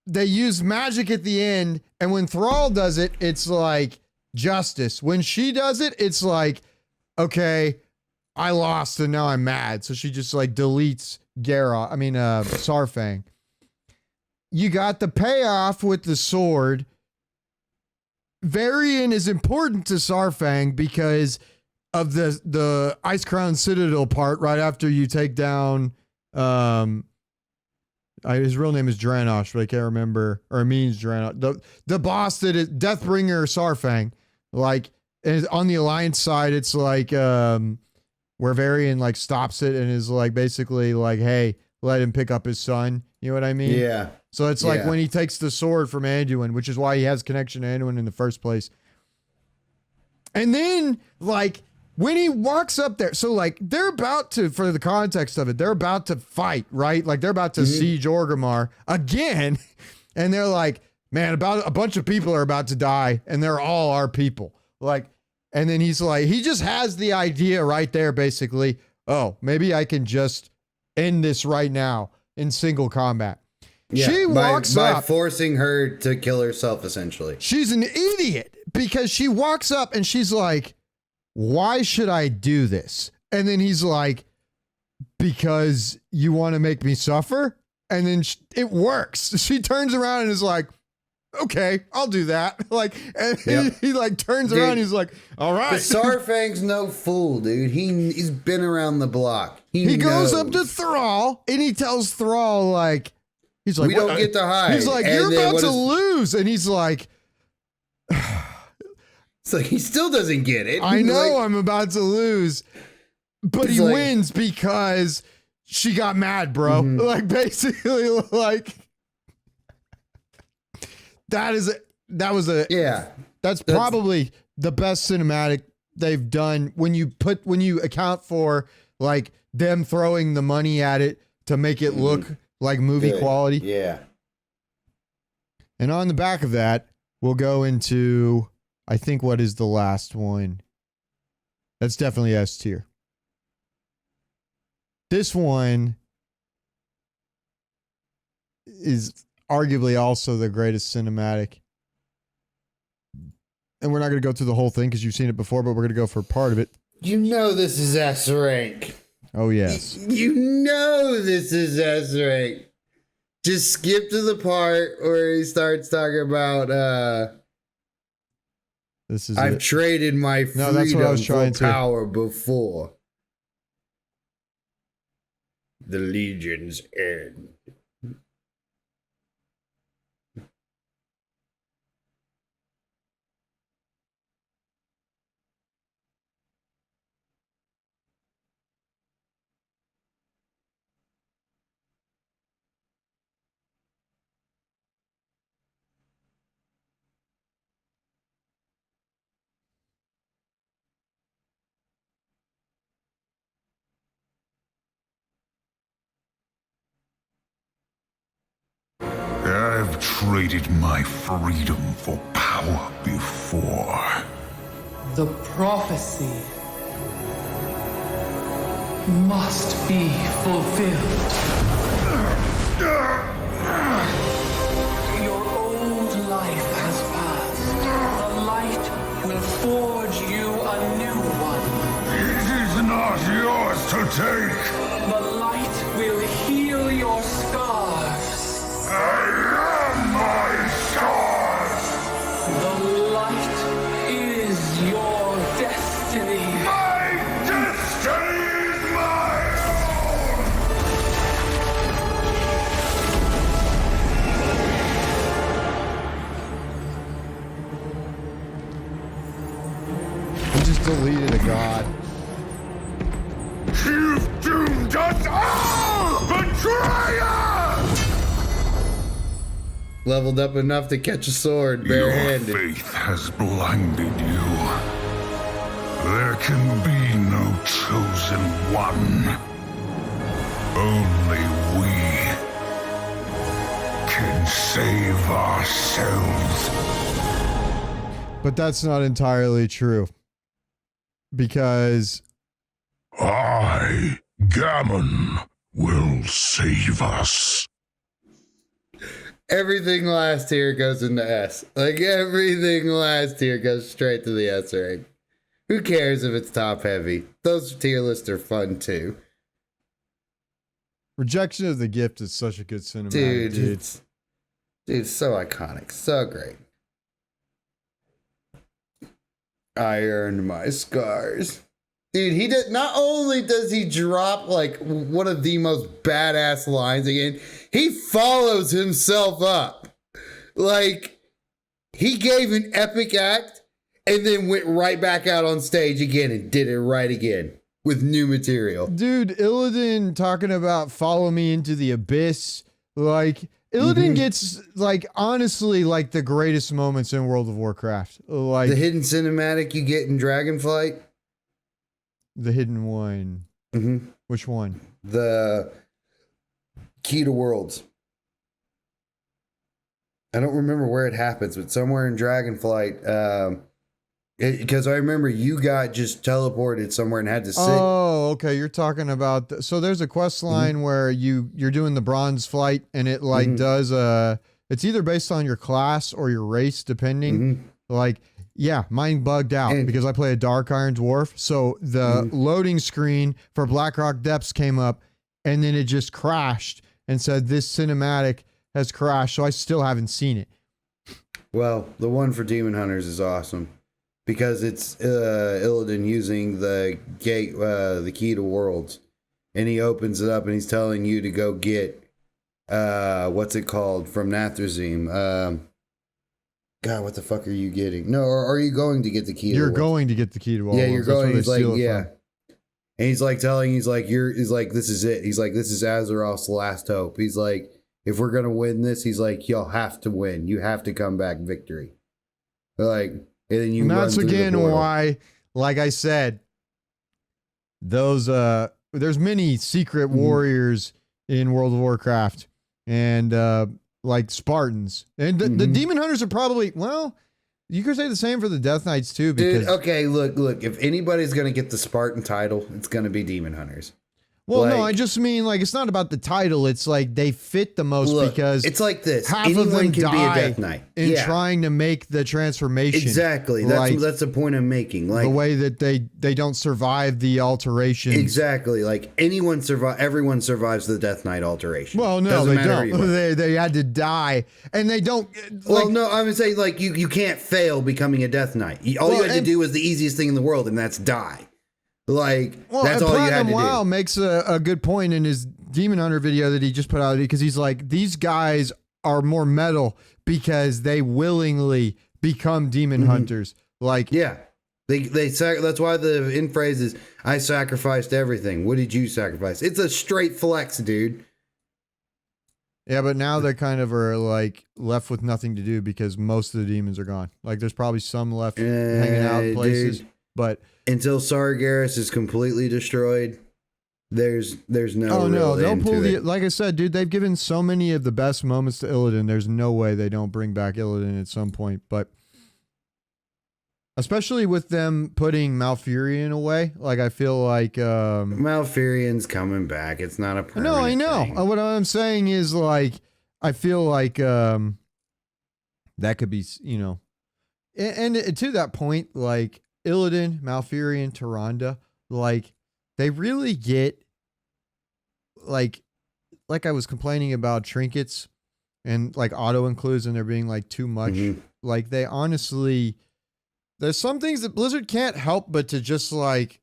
A: They use magic at the end, and when Thrall does it, it's like justice. When she does it, it's like, okay, I lost and now I'm mad. So she just like deletes Saurfang. You got the payoff with the sword. Varian is important to Saurfang because of the Ice Crown Citadel part right after you take down his real name is Dranosh, but I can't remember, or it means Dranosh. The boss that is Deathbringer Saurfang, like, and on the Alliance side, it's like where Varian like stops it and is like basically like, hey, let him pick up his son. You know what I mean?
C: Yeah.
A: So it's like when he takes the sword from Anduin, which is why he has connection to Anduin in the first place. And then, like, when he walks up there, so, like, they're about to, for the context of it, they're about to fight, right? Like, they're about to siege Orgrimmar again. And they're like, man, about a bunch of people are about to die, and they're all our people. Like, and then he's like, he just has the idea right there, basically, oh, maybe I can just end this right now in single combat.
C: Yeah,
A: she walks
C: by
A: up.
C: forcing her to kill herself, essentially.
A: She's an idiot because she walks up and she's like, why should I do this? And then he's like, because you want to make me suffer? And then it works. She turns around and is like, okay, I'll do that. Like, and he like turns around and he's like, all right.
C: But Saurfang's no fool, dude. He's been around the block. He
A: goes
C: knows.
A: up to Thrall and he tells Thrall, like, he's like,
C: we don't get to hide.
A: He's like, you're about to lose. And he's like,
C: it's like, he still doesn't get it.
A: I know
C: like,
A: I'm about to lose, but he wins because she got mad, bro. Like, basically, like, that's probably the best cinematic they've done when you account for, like, them throwing the money at it to make it look like movie quality.
C: Yeah.
A: And on the back of that, we'll go into, I think, what is the last one? That's definitely S tier. This one is arguably also the greatest cinematic. And we're not going to go through the whole thing because you've seen it before, but we're going to go for part of it.
C: You know this is S rank.
A: Oh, yes.
C: You know this is S rank. Just skip to the part where he starts talking about,
A: this is
C: I've traded my freedom
A: that's what I was trying
C: for power before. The Legion's end.
H: I've traded my freedom for power before.
I: The prophecy must be fulfilled. Your old life has passed. The light will forge you a new one.
H: It is not yours to take.
I: The light will heal your scars.
H: I am my scars.
I: The light is your destiny.
H: My destiny is my own.
A: He just deleted a god.
H: You've doomed us all, betrayer!
C: Leveled up enough to catch a sword
H: Your
C: barehanded.
H: faith has blinded you. There can be no chosen one. Only we can save ourselves.
A: But that's not entirely true. Because
H: I, Gammon, will save us.
C: Everything last tier goes into S. Like, everything last tier goes straight to the S rank. Who cares if it's top heavy? Those tier lists are fun too.
A: Rejection of the Gift is such a good cinematic,
C: Dude, it's so iconic. So great. I earned my scars. Dude, he did. Not only does he drop like one of the most badass lines again, he follows himself up. Like, he gave an epic act and then went right back out on stage again and did it right again with new material.
A: Dude, Illidian talking about follow me into the abyss. Like, Illidan gets like honestly like the greatest moments in World of Warcraft. Like
C: the hidden cinematic you get in Dragonflight.
A: The hidden one. Which one?
C: The Key to Worlds. I don't remember where it happens, but somewhere in Dragonflight. Because I remember you got just teleported somewhere and had to sit.
A: Oh, okay. You're talking about. So there's a quest line where you're doing the bronze flight, and it like does it's either based on your class or your race, depending. Like, yeah, mine bugged out because I play a Dark Iron Dwarf. So the loading screen for Blackrock Depths came up, and then it just crashed and said this cinematic has crashed. So I still haven't seen it.
C: Well, the one for Demon Hunters is awesome. Because it's Illidan using the gate, the Key to Worlds, and he opens it up and he's telling you to go get what's it called from Nathrezim. God, what the fuck are you getting? No, or are you going to get the Key?
A: You're going to get the Key to Worlds.
C: Yeah, you're going. He's like,
A: yeah.
C: And he's like telling, he's like, this is it. He's like, this is Azeroth's last hope. He's like, if we're gonna win this, he's like, you'll have to win. You have to come back victory. They're like. And then you
A: that's again why, like I said, those there's many secret warriors in World of Warcraft, and like Spartans, and the Demon Hunters are probably, well, you could say the same for the Death Knights too. Because
C: dude, okay, look, if anybody's gonna get the Spartan title, it's gonna be Demon Hunters.
A: Well, like, no, I just mean like it's not about the title. It's like they fit the most because
C: it's like this.
A: Half
C: Anyone
A: of them
C: can
A: die
C: be a Death Knight
A: in trying to make the transformation.
C: Exactly. That's the point I'm making. Like
A: the way that they don't survive the alterations.
C: Exactly. Like everyone survives the Death Knight alteration.
A: Well, no, they don't. They had to die, and they don't.
C: Well, no, I would say like you can't fail becoming a Death Knight. All you had to do was the easiest thing in the world, and that's die. Like, that's all you had to do.
A: Wow makes a good point in his Demon Hunter video that he just put out, because he's like, these guys are more metal because they willingly become demon hunters. Like,
C: yeah, that's why the end phrase is, I sacrificed everything. What did you sacrifice? It's a straight flex, dude.
A: Yeah, but now they kind of are like left with nothing to do because most of the demons are gone. Like, there's probably some left hanging out in places, but
C: until Sargarrus is completely destroyed, there's no.
A: Oh no, they'll pull
C: the.
A: Like I said, dude, they've given so many of the best moments to Illidan. There's no way they don't bring back Illidan at some point, but especially with them putting Malfurion away, like I feel like
C: Malfurion's coming back. It's not a permanent
A: No, I know.
C: thing.
A: What I'm saying is, like, I feel like that could be, you know, and to that point, like Illidan, Malfurion, Tyrande, like they really get like I was complaining about trinkets and like auto includes and there being like too much. Like they honestly, there's some things that Blizzard can't help but to just like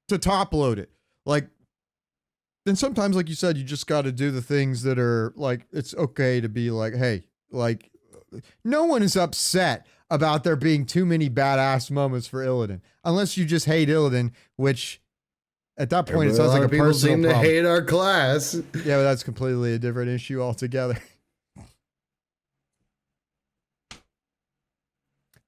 A: to top load it. Like, then sometimes, like you said, you just got to do the things that are like, it's okay to be like, hey, like no one is upset about there being too many badass moments for Illidan, unless you just hate Illidan, which at that point it sounds like a
C: people
A: personal
C: seem
A: problem.
C: to hate our class.
A: Yeah, but that's completely a different issue altogether.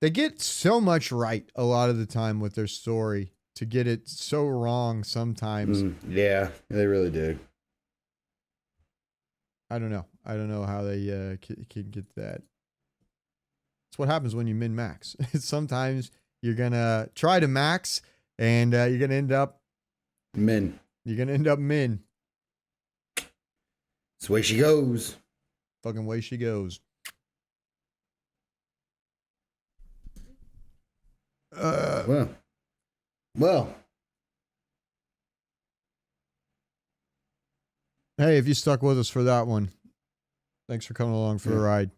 A: They get so much right a lot of the time with their story to get it so wrong sometimes.
C: Yeah, they really do.
A: I don't know. I don't know how they can get that. It's what happens when you min-max. Sometimes you're going to try to max and you're going to end up
C: min.
A: You're going to end up min.
C: It's the way she goes.
A: Fucking way she goes.
C: Well.
A: Hey, if you stuck with us for that one, thanks for coming along for the ride.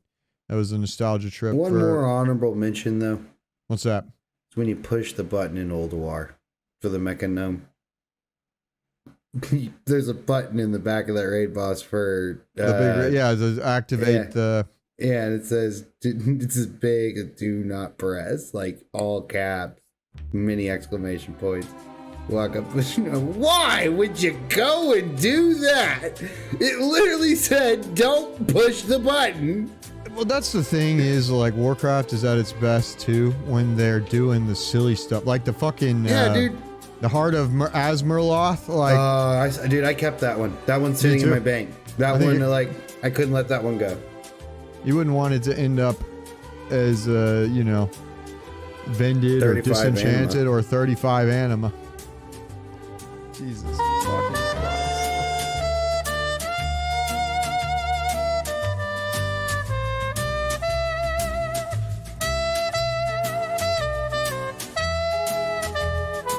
A: That was a nostalgia trip.
C: One more honorable mention, though.
A: What's that?
C: It's when you push the button in Ulduar for the Mecha Gnome. There's a button in the back of that raid boss for
A: to activate the.
C: Yeah, and it says it's as big as "Do not press," like all caps, many exclamation points. walk up. Why would you go and do that? It literally said, don't push the button.
A: Well, that's the thing is, like, Warcraft is at its best, too, when they're doing the silly stuff. Like the fucking...
C: Yeah, dude.
A: The Heart of Azmerloth, like...
C: Dude, I kept that one. That one's sitting in my bank. That one, like, I couldn't let that one go.
A: You wouldn't want it to end up as, you know, Vended or Disenchanted
C: anima.
A: or 35 Anima. Jesus.